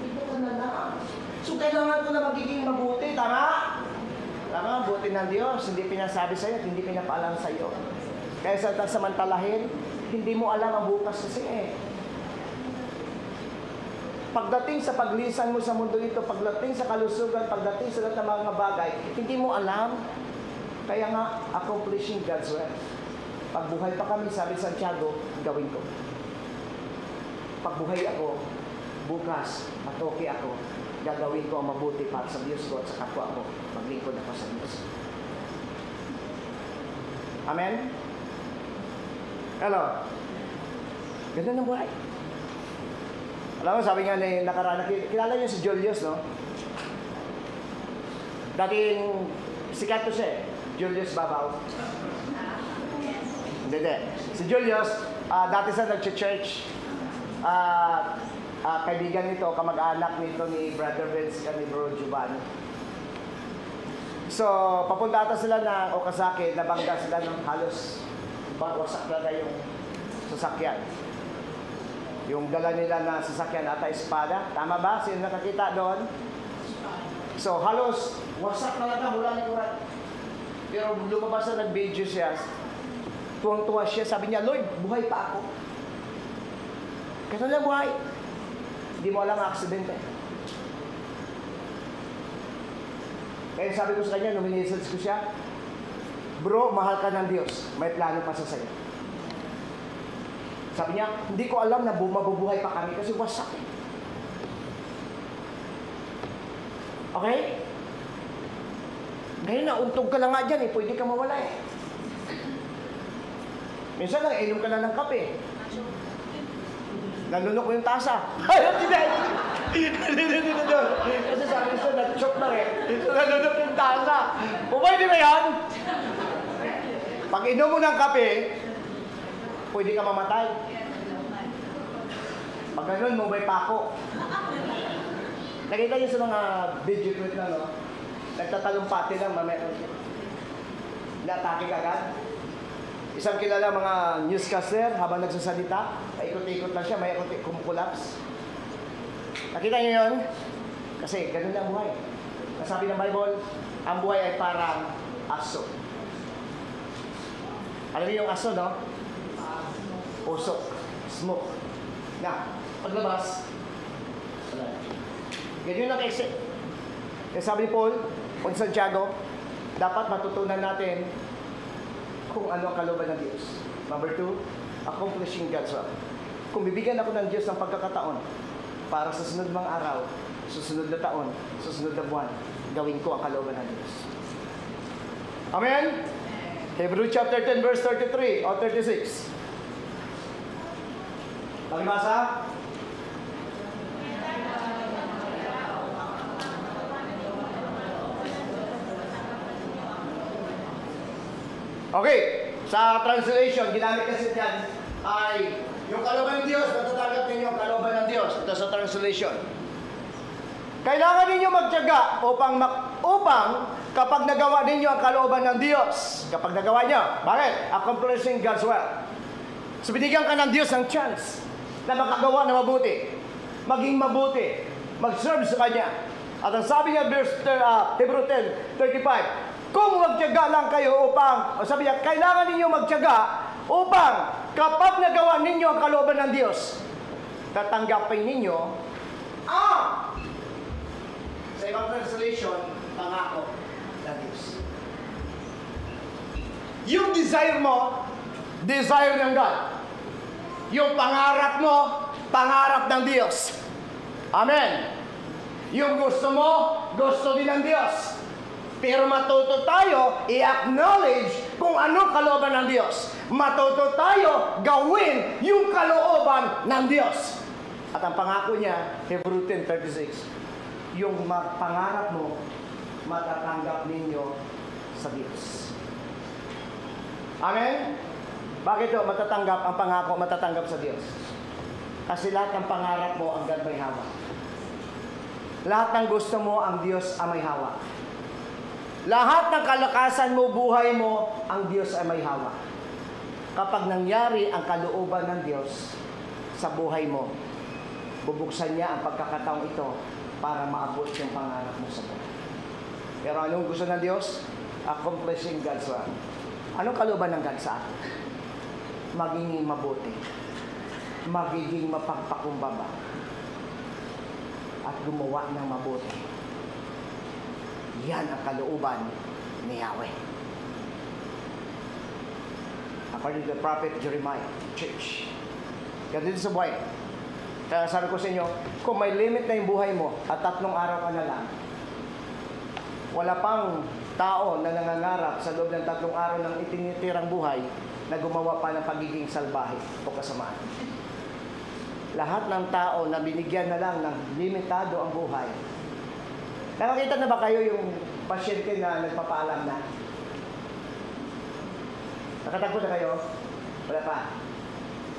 ito ka na lang. So kailangan ko na magiging mabuti, tama? Tama, buti ng Diyos, hindi pinasabi sa'yo at hindi pinapaalam sa'yo. Kaya sa samantalahin, hindi mo alam ang bukas kasi eh. Pagdating sa paglisan mo sa mundo ito, pagdating sa kalusugan, pagdating sa lahat ng mga bagay, hindi mo alam. Kaya nga, accomplishing God's will. Pagbuhay pa kami, sabi Santiago, gawin ko. Pagbuhay ako, bukas, matoki ako, gagawin ko ang mabuti para sa Diyos ko at sa kapwa ko. Maglingkod ako sa Diyos. Amen? Hello? Ganda ng buhay. Alam mo, sabi nga ni nakaraan, kilala niyo si Julius, no? Dating sikat to siya eh. Julius Babaw. Hindi. Si Julius, dati sa nag-church, kaibigan nito, kamag-anak nito ni Brother Vince at ni Bro Giovanni. So, papunta ata sila ng Okazaki, nabangga sila ng halos wasak na yung sasakyan. Yung dala nila na sasakyan ata espada. Tama ba? Sino nakakita doon? So, halos wasak talaga mula likuran. Pero lumabas na nag-video siya. Tuwang-tuwa siya. Sabi niya, Lord, buhay pa ako. Kasi lang buhay. Hindi mo alam ang aksidente. Kaya sabi ko sa kanya, nung minisage ko siya, bro, mahal ka ng Diyos. May plano pa sa sa'yo. Sabi niya, hindi ko alam na mabubuhay pa kami kasi wasak. Okay? Ngayon na, untog ka lang nga dyan eh. Pwede ka mawala eh. Minsan lang, inom ka na ng kape. Nalunok mo yung tasa. Ay, hindi! Kasi sabi siya, nag-choke na rin. Nalunok yung tasa. Pwede ba yan? Pag inom mo ng kape, pwede ka mamatay. Pag ganun, mo may pako. Nakita niyo sa mga video clip na, no? Nagtatalumpati lang, mamaya. Na-atake agad. Isang kilala mga newscaster, habang nagsasalita, paikot-ikot lang siya, may kumukulapse. Nakita niyo yun? Kasi ganun lang buhay. Nasabi ng Bible, ang buhay ay parang aso. Alam niyo yung aso, no? Usok. Smoke. Na, paglabas, wala. Ganyan lang kaisip. Kaya sabi ni Paul, o Santiago, dapat matutunan natin kung ano ang kalooban ng Diyos. Number 2, accomplishing God's will. Kung bibigyan ako ng Diyos ng pagkakataon para sa sunod mga araw, susunod na taon, susunod na buwan, gawin ko ang kalooban ng Diyos. Amen? Hebrews chapter 10 verse 33 o 36. Pakibasa? Okay, sa translation, ginamit kasi dyan ay yung kalooban ng Diyos, matatanggap ninyo ang kalooban ng Diyos. Ito sa translation. Kailangan ninyo magtiyaga upang kapag nagawa ninyo ang kalooban ng Diyos, kapag nagawa niyo, bakit? Accomplishing God's will. So binigyan ka ng Diyos ng chance na makagawa na mabuti, maging mabuti, mag-serve sa Kanya. At ang sabi niya, Hebrews 10:35, kung magtiyaga lang kayo upang, sabi niya, kailangan ninyo magtiyaga upang kapag nagawa ninyo ang kalooban ng Diyos, tatanggapin ninyo ang, sa ibang translation, pangako ng Diyos. Yung desire mo, desire ng God. Yung pangarap mo, pangarap ng Diyos. Amen. Yung gusto mo, gusto din ng Diyos. Pero matuto tayo i-acknowledge kung anong kalooban ng Diyos. Matuto tayo gawin yung kalooban ng Diyos. At ang pangako niya, Hebrews 10:36, yung pangarap mo, matatanggap ninyo sa Diyos. Amen? Bakit ito? Matatanggap ang pangako, matatanggap sa Diyos. Kasi lahat ng pangarap mo, ang God may hawak. Lahat ng gusto mo, ang Diyos ang may hawak. Lahat ng kalakasan mo, buhay mo, ang Diyos ay may hawak. Kapag nangyari ang kalooban ng Diyos sa buhay mo, bubuksan niya ang pagkakataong ito para maabot yung pangarap mo sa buhay. Pero anong gusto ng Diyos? Accomplishing God's will. Anong kalooban ng God sa atin? Magiging mabuti. Magiging mapagpakumbaba. At gumawa ng mabuti. Yan ang kalooban ni Yahweh. According to the prophet Jeremiah, church. Ganito sa buhay. Kaya sabi ko sa inyo, kung may limit na yung buhay mo at 3 araw ka na lang, wala pang tao na nangangarap sa loob ng 3 araw ng itinitirang buhay na gumawa pa ng pagiging salbahe o kasamaan. Lahat ng tao na binigyan na lang ng limitado ang buhay. Nakakita na ba kayo yung pasyente na nagpapaalam na? Nakatagpo na kayo? Wala pa.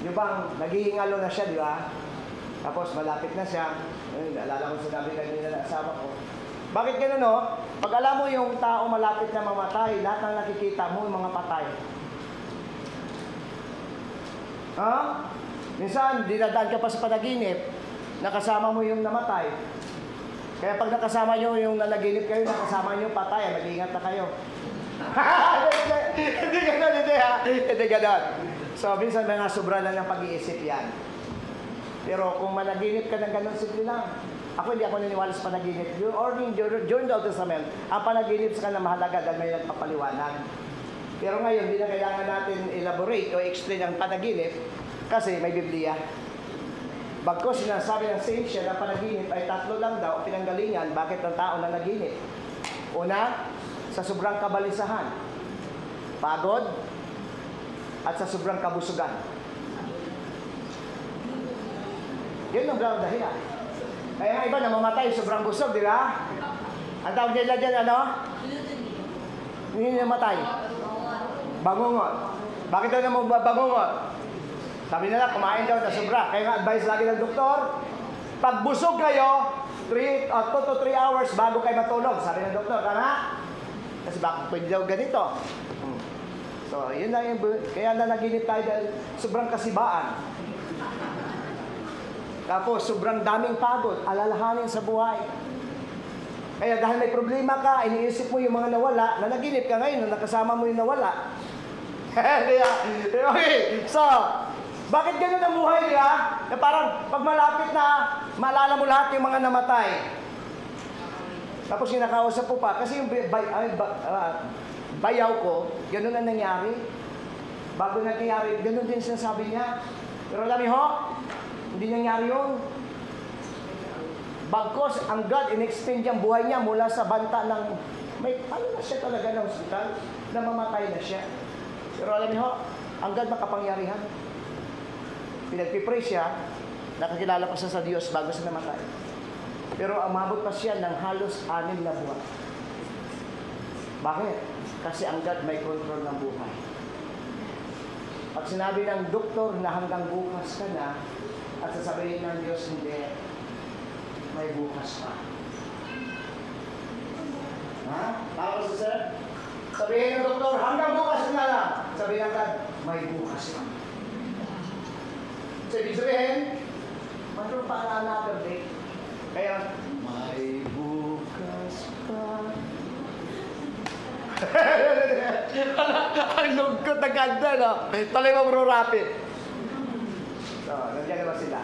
Yung bang naghihingalo na siya, di ba? Tapos malapit na siya. Ay, naalala ko sinabi kanina na asawa ko. Bakit gano'n, no? Pag alam mo yung tao malapit na mamatay, lahat ng nakikita mo yung mga patay. Ha? Minsan, dinadaan ka pa sa panaginip, nakasama mo yung namatay. Kaya pag nakasama nyo yung nanaginip kayo, nakasama nyo patay, mag-iingat na kayo. Hindi gano'n, hindi gano'n. So, minsan mga sobra lang ng pag-iisip yan. Pero kung managinip ka ng gano'n, simple lang. Hindi ako naniniwala sa panaginip. During the Old Testament, ang panaginip sa kanila mahalaga dahil may nagpapaliwanag. Pero ngayon, hindi na kailangan natin elaborate o explain ang panaginip kasi may Biblia. Bagkos sinasabi ng saints siya na panaginip ay 3 lang daw pinanggalingan bakit ang tao na naginip. Una, sa sobrang kabalisahan, pagod, at sa sobrang kabusugan. Yun ang brown dahilan. Kaya nga iba namamatay, sobrang busog, di ba? Ang tawag nila dyan, ano? Hindi namatay. Bangungot. Bakit daw naman bangungot? Sabi nila, kumain daw na sobra. Kaya nga advice lagi ng doktor, pag busog kayo, 2 to 3 hours bago kayo matulog. Sabi ng doktor, tama? Kasi bakit pwede daw ganito? So, yun lang yung, kaya nanaginip tayo dahil sobrang kasibaan. Tapos, sobrang daming pagod, alalahanin sa buhay. Kaya dahil may problema ka, iniisip mo yung mga nawala, nanaginip ka ngayon, na nakasama mo yung nawala. Okay, so, bakit ganun ang buhay niya? Na parang pag malapit na, maalala mo lahat yung mga namatay. Tapos kinakausap po pa, kasi yung bayaw ko, ganun ang nangyari. Bago nangyari, ganun din sinasabi niya. Pero alam niyo ho, hindi nangyari yun. Bagkos, ang God in-extend yung buhay niya mula sa banta ng, may ano na siya talaga ng hospital, na mamatay na siya. Pero alam niyo ho, ang God makapangyarihan. Pinagpipray siya, nakakilala pa siya sa Diyos bago siya namatay. Pero umabot pa siya ng halos 6 na buwan. Bakit? Kasi ang God may control ng buhay. Pag sinabi ng doktor na hanggang bukas ka na, at sasabihin ng Diyos, hindi, may bukas pa. Ha? Tapos sir, sabihin ng doktor, hanggang bukas na lang. Sabihin ng God, may bukas pa. So, ibig sabihin, mayroon pa another day. Kaya, may bukas pa. Ang lungkot na ganda, no? Tuloy mong rurapit. So, nandiyan naman sila.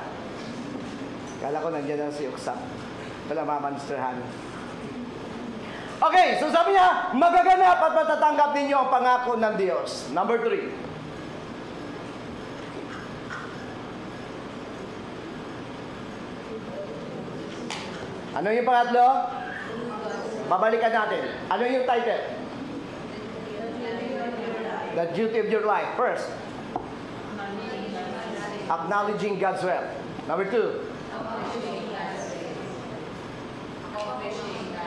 Kala ko nandiyan na si Uksak. Wala mamanstrahan. Okay, so sabi niya, magaganap at matatanggap ninyo ang pangako ng Diyos. Number 3. Ano yung pangatlo? Babalikan natin. Ano yung title? The duty of your life. First, acknowledging God's will. Number 2,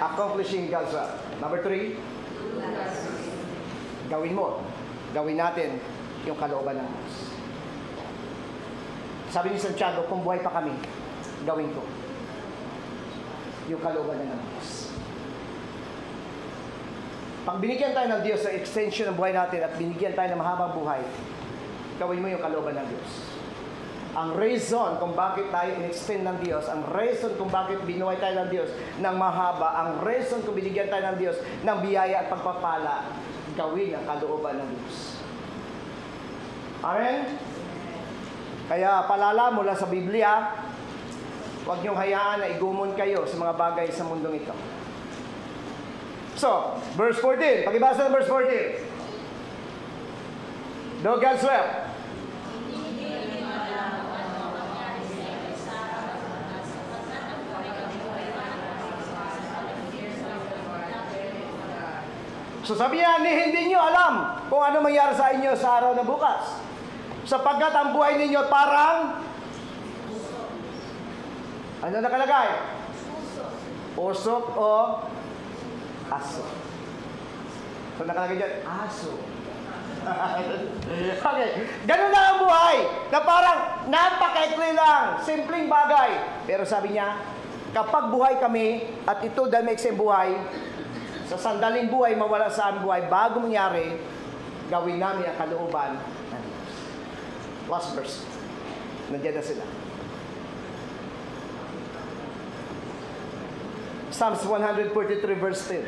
accomplishing God's will. Number 3, gawin mo. Gawin natin yung kalooban ng Diyos. Sabi ni Santiago, kung buhay pa kami, gawin ko yung kalooban ng Diyos. Pag binigyan tayo ng Diyos sa extension ng buhay natin at binigyan tayo ng mahabang buhay, gawin mo yung kalooban ng Diyos. Ang reason kung bakit tayo in-extend ng Diyos, ang reason kung bakit binuhay tayo ng Diyos ng mahaba, ang reason kung binigyan tayo ng Diyos ng biyaya at pagpapala, gawin ang kalooban ng Diyos. Amen? Kaya palala mula sa Biblia, huwag niyong hayaan na igumon kayo sa mga bagay sa mundong ito. So, verse 14. Pakibasa ng verse 14. Do God's will. So sabi niya, hindi niyo alam kung ano mangyari sa inyo sa araw na bukas. Sapagkat ang buhay ninyo parang ano nakalagay? Usok o aso. So nakalagay dyan, aso. Okay, ganun na ang buhay. Na parang napakaikli lang, simpleng bagay. Pero sabi niya, kapag buhay kami, at ito dahil may ekseng buhay, sa sandaling buhay, mawala saan buhay, bago mangyari, gawin namin ang kalooban ng Diyos. Last verse. Nandiyan na sila. Psalms 143 verse 10.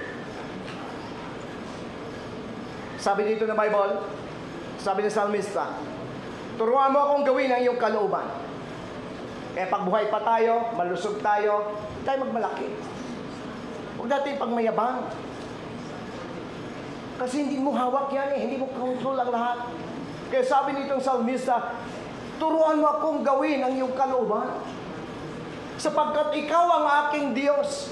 Sabi dito na Bible, sabi ni Psalmista, turuan mo akong gawin ang iyong kalooban. Kaya pag buhay pa tayo, malusog tayo, hindi tayo magmalaki. Huwag natin pagmayabang. Kasi hindi mo hawak yan eh, hindi mo control ang lahat. Kaya sabi nitong Psalmista, turuan mo akong gawin ang iyong kalooban. Sapagkat ikaw ang aking Diyos,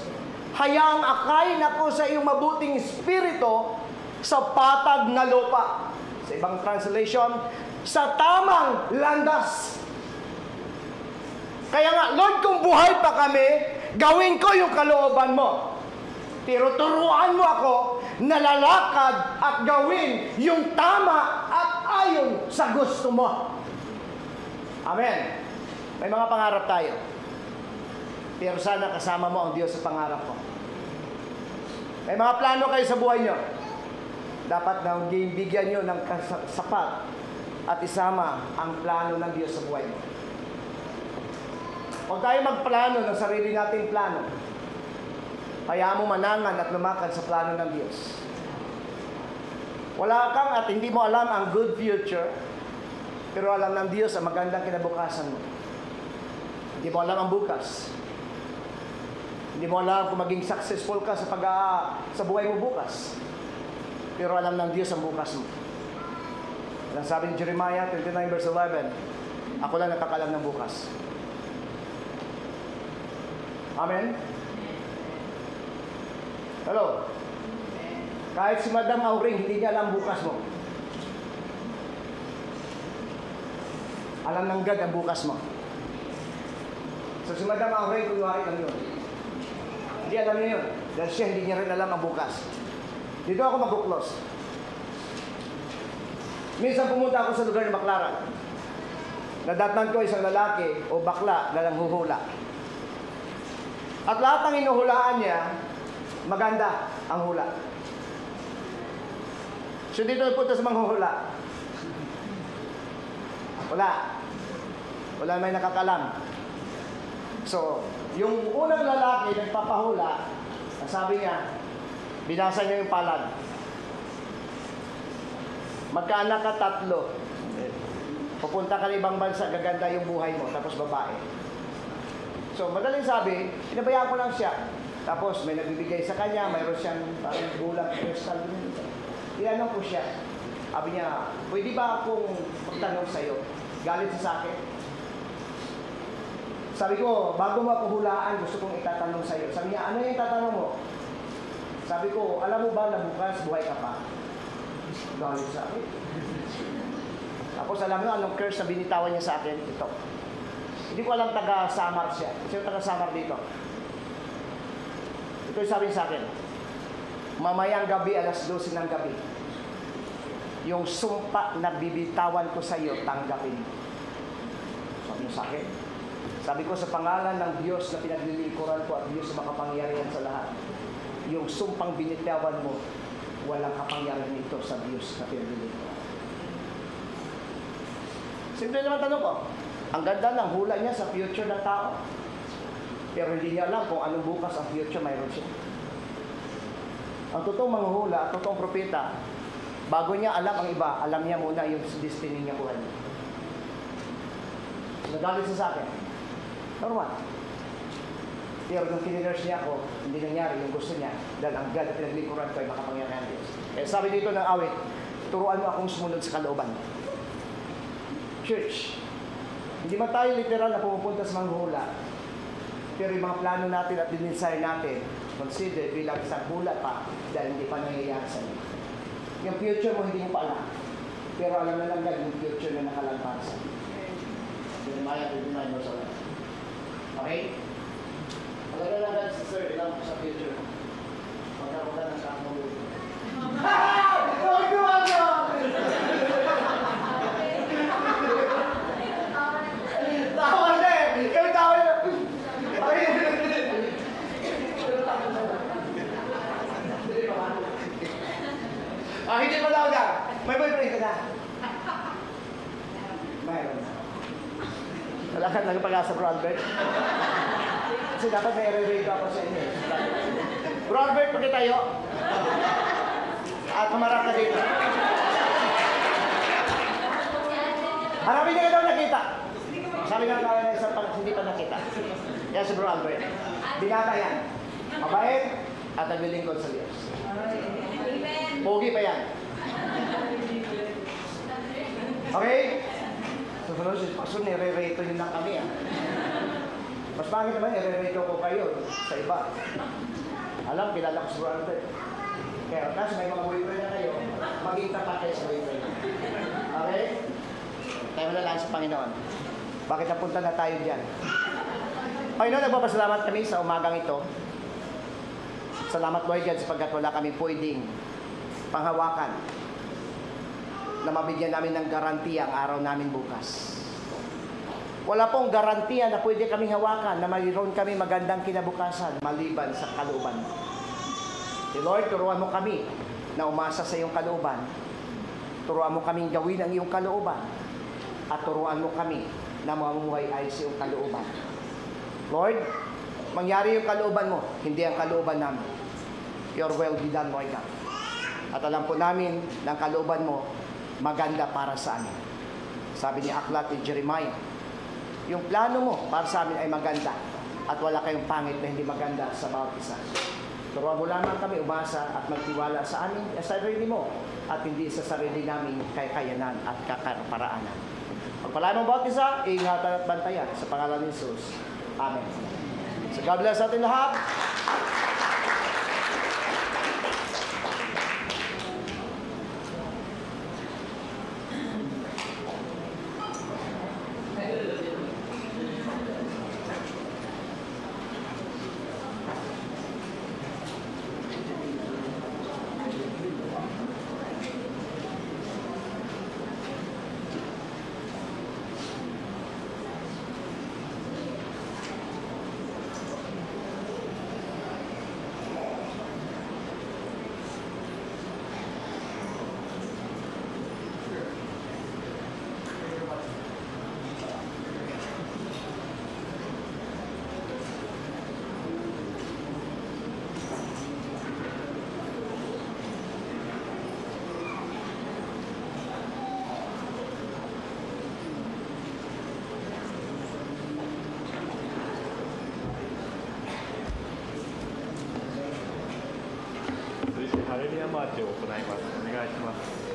hayaang akayin ako sa iyong mabuting espiritu sa patag na lupa. Sa ibang translation, sa tamang landas. Kaya nga, Lord, kung buhay pa kami, gawin ko yung kalooban mo. Pero turuan mo ako na lalakad at gawin yung tama at ayon sa gusto mo. Amen. May mga pangarap tayo. Pero sana kasama mo ang Diyos sa pangarap mo. May mga plano kayo sa buhay nyo. Dapat na bigyan nyo ng sapat at isama ang plano ng Diyos sa buhay mo. Huwag tayo magplano ng sarili nating plano. Kaya mo manangan at lumakad sa plano ng Diyos. Wala kang at hindi mo alam ang good future, pero alam ng Diyos ang magandang kinabukasan mo. Hindi mo alam ang bukas. Hindi mo alam kung maging successful ka sa buhay mo bukas. Pero alam ng Diyos ang bukas mo. Ang sabi ni Jeremiah 29 verse 11, ako lang nakakalam ng bukas. Amen? Hello? Kahit si Madam Auring, hindi niya alam bukas mo. Alam ng God ang bukas mo. So si Madam Auring, kunwari lang yun. Hindi alam niya yun. Dahil siya hindi niya rin alam ang bukas. Dito ako mag-close. Minsan pumunta ako sa lugar ng Baclaran. Nadatnan ko isang lalaki o bakla na nanghuhula. At lahat ng inuhulaan niya, maganda ang hula. So dito punta sa manghuhula. Wala may nakakalam. So, yung unang lalaki nagpapahula, sabi niya, binasa niya yung palad. Magkaanak ka 3. Pupunta ka ng ibang bansa, gaganda yung buhay mo, tapos babae. So, madaling sabi, pinabayaan ko lang siya. Tapos, may nagbibigay sa kanya, mayroon siyang parang gulang crystal. Tinanong ko siya. Sabi niya, pwede ba akong magtanong sa'yo? Galit siya sa akin. Sabi ko, bago mo ako hulaan, gusto kong itatanong sa'yo. Sabi niya, ano yung tatanong mo? Sabi ko, alam mo ba na bukas buhay ka pa? Galit sa akin. Tapos alam mo anong curse na binitawan niya sa akin? Ito. Hindi ko alam taga-Samar siya. Sino taga-Samar dito? Ito yung sabi sa akin. Mamayang gabi, alas 12 ng gabi. Yung sumpa na bibitawan ko sa iyo, tanggapin. Sabi niya sa akin. Sabi ko sa pangalan ng Diyos na pinaglilingkuran ko at Diyos na makapangyarihan sa lahat. Yung sumpang binitawan mo, walang kapangyarihan ito sa Diyos na pinagdinig ko. Simple naman tanong ko. Ang ganda ng hula niya sa future ng tao. Pero hindi niya alam kung anong bukas ang future mayroon siya. Ang totoong manghuhula, ang totoong propeta, bago niya alam ang iba, alam niya muna yung destiny niya buhay niya. Nagalit siya sa akin. Normal. Pero nung kinilers niya ako, hindi nangyari yung gusto niya dahil ang God na pinaglingkuran ko ay makapangyarihan ng Diyos. Eh sabi dito ng awit, turuan mo akong sumunod sa kalooban mo. Church, hindi man tayo literal na pumupunta sa manghuhula, pero yung mga plano natin at dinisay natin, consider bilang isang hula pa dahil hindi pa nangyayari sa iyo. Yung future mo hindi mo pa alam, pero alam na lang God yung future na nakalaan para sa iyo. Jeremiah 29 verse 11. Okay? Maganda lang God, sister, ilang sa future. Magkaroon ka ng kakahulog. Tawa na eh! Kaya tawa na! Hindi pa daw ka. May boyfriend ka na. Mayroon na. Wala ka lang pag-asa, Bro Albert. Kasi dapat may re-rate ako sa inyo. Bro Albert, pagka tayo. At humarap ka dito. Harapin niya ka daw nakita. Sabi nga kaya na isang hindi pa nakita. Yan si Bro Albert. Binata yan. Mabait at naglilingkod sa Diyos. Pogi pa yan. Okay? Susunod si Pastor, nire-rato yun lang kami. Mas pangit naman, nire-rato ko kayo sa iba. Alam, kilala ko si Bro Albert. Kaya kasi may mga boyfriend na kayo, maging tapat kayo sa boyfriend. Okay? Tayo na lang sa Panginoon. Bakit napunta na tayo dyan? Panginoon, nagpapasalamat kami sa umagang ito. Salamat Lord God sapagkat wala kami pwedeng panghawakan na mabigyan namin ng garantiya ang araw namin bukas. Wala pong garantiya na pwede kaming hawakan na mayroon kami magandang kinabukasan maliban sa kalooban mo. Lord, turuan mo kami na umasa sa iyong kalooban. Turuan mo kaming gawin ang iyong kalooban. At turuan mo kami na mamuhay ay sa iyong kalooban. Lord, mangyari yung kalooban mo, hindi ang kalooban namin. Your will be done, Lord God. At alam po namin na ang kalooban mo maganda para sa amin. Sabi ni aklat ni Jeremiah, yung plano mo para sa amin ay maganda at wala kayong pangit na hindi maganda sa bawat isa. Turuan mo lamang kami umasa at magtiwala sa amin sa sarili mo at hindi sa sarili naming kakayanan at kaparaanan. Pagpalaan mo bawat isa, ingatan at bantayan sa pangalan ni Jesus. Amen. So God bless natin lahat.ハレルヤマーチを行います。お願いします。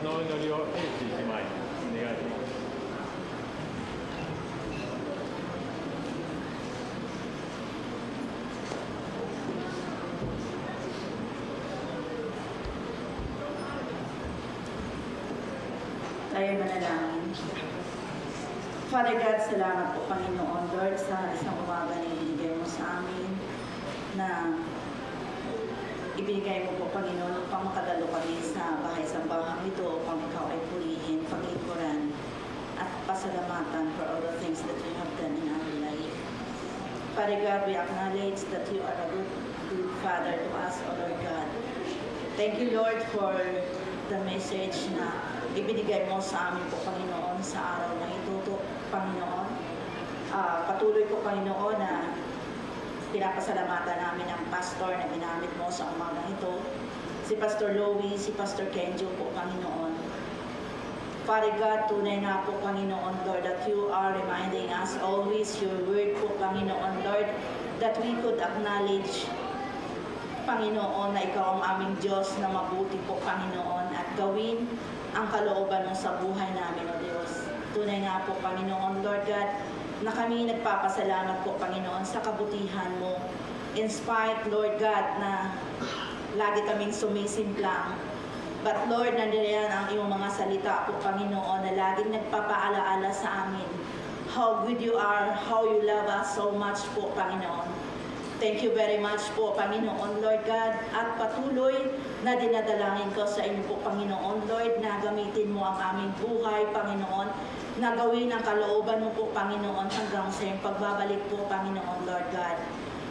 のお祈りを返ししまいお願いします。Tayo manalangin. Father God, salamat po Panginoon Lord sa isang umaga na ibinigay mo sa amin na ibinigay mo po Panginoon upang makadalo kami sa bahay-sambahang ito upang ikaw ay purihin, paglingkuran at pasalamatan for all the things that you have done in our life. Father God, we acknowledge that you are a good Father to us, O Lord God. Thank you Lord for the message na ibinigay mo sa amin po Panginoon sa araw na ito Panginoon. Patuloy po Panginoon na pinapasalamatan namin ang pastor na ginamit mo sa umagang ito. Si Pastor Louie, si Pastor Kenjo po Panginoon. Father God, tunay nga po Panginoon Lord that you are reminding us always your word po Panginoon Lord that we could acknowledge Panginoon na ikaw ang aming Diyos na mabuti po Panginoon at gawin ang kalooban mo sa buhay namin o Diyos. Tunay nga po Panginoon Lord God na kami nagpapasalamat po Panginoon sa kabutihan mo. In spite Lord God na lagi kaming sumisimplang. But Lord, nandiyan ang iyong mga salita po Panginoon na laging nagpapaalaala sa amin how good you are, how you love us so much po Panginoon. Thank you very much po, Panginoon Lord God, at patuloy na dinadalangin ko sa inyo po, Panginoon Lord, na gamitin mo ang aming buhay, Panginoon, na gawin ang kalooban mo po, Panginoon, hanggang sa iyong pagbabalik po, Panginoon Lord God.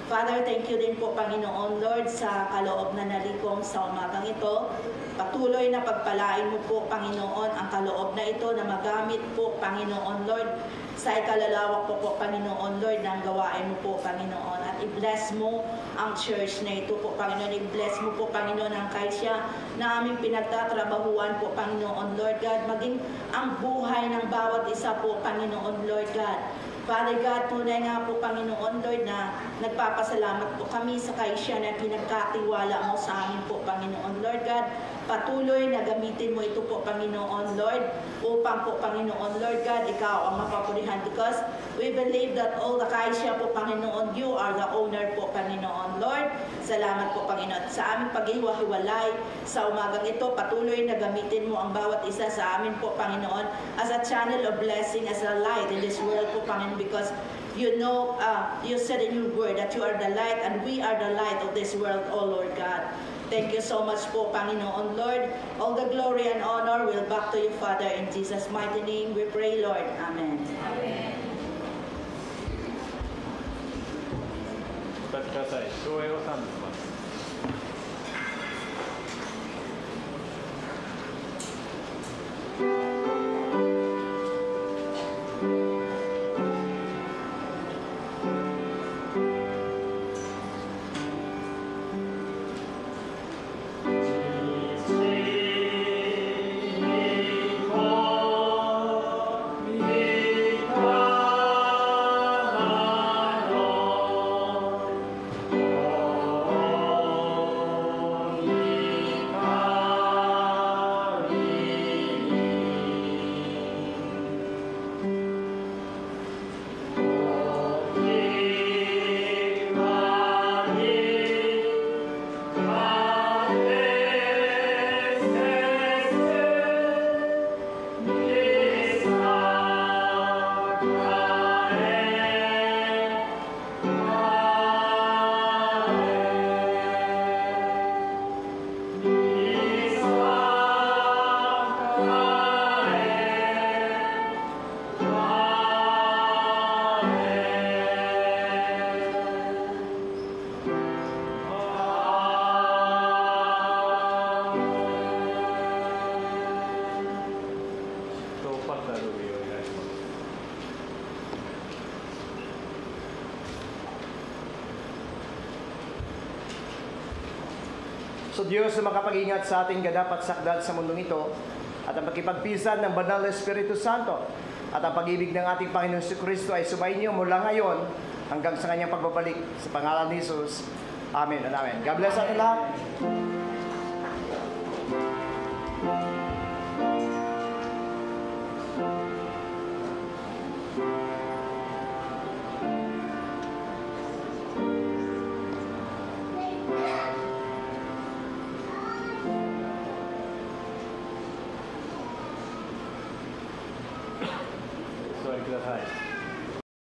Father, thank you din po, Panginoon Lord, sa kaloob na nalikom sa umagang ito. Patuloy na pagpalain mo po, Panginoon, ang kaloob na ito na magamit po, Panginoon Lord, sa ikalalawak po, Panginoon Lord, ng gawain mo po, Panginoon. At i-bless mo ang church na ito po, Panginoon. I-bless mo po, Panginoon, ang kaisya na aming pinagtatrabahuan po, Panginoon Lord God. Maging ang buhay ng bawat isa po, Panginoon Lord God. Father God, tunay nga po, Panginoon Lord, na nagpapasalamat po kami sa kaisya na pinagkatiwala mo sa amin po, Panginoon Lord God. Patuloy na gamitin mo ito po, Panginoon Lord, upang po, Panginoon Lord God, ikaw ang mapapurihan because we believe that all the kaisya po, Panginoon, you are the owner po, Panginoon Lord. Salamat po, Panginoon. Sa aming paghiwa-hiwalay sa umagang ito, patuloy na gamitin mo ang bawat isa sa amin po, Panginoon, as a channel of blessing, as a light in this world po, Panginoon, because you know, you said in your word that you are the light and we are the light of this world, O Lord God. Thank you so much po, Panginoon Lord. All the glory and honor will back to you, Father. In Jesus' mighty name we pray, Lord. Amen. Amen. お立ちください。唱詠を賛美します。So Diyos na makapag-ingat sa ating gadapat sakdal sa mundong ito at ang pagkipagpisan ng Banal na Espiritu Santo at ang pag-ibig ng ating Panginoon si Kristo ay subayin niyo mula ngayon hanggang sa kanyang pagbabalik sa pangalan ni Jesus. Amen and amen. God bless ating lahat. ください。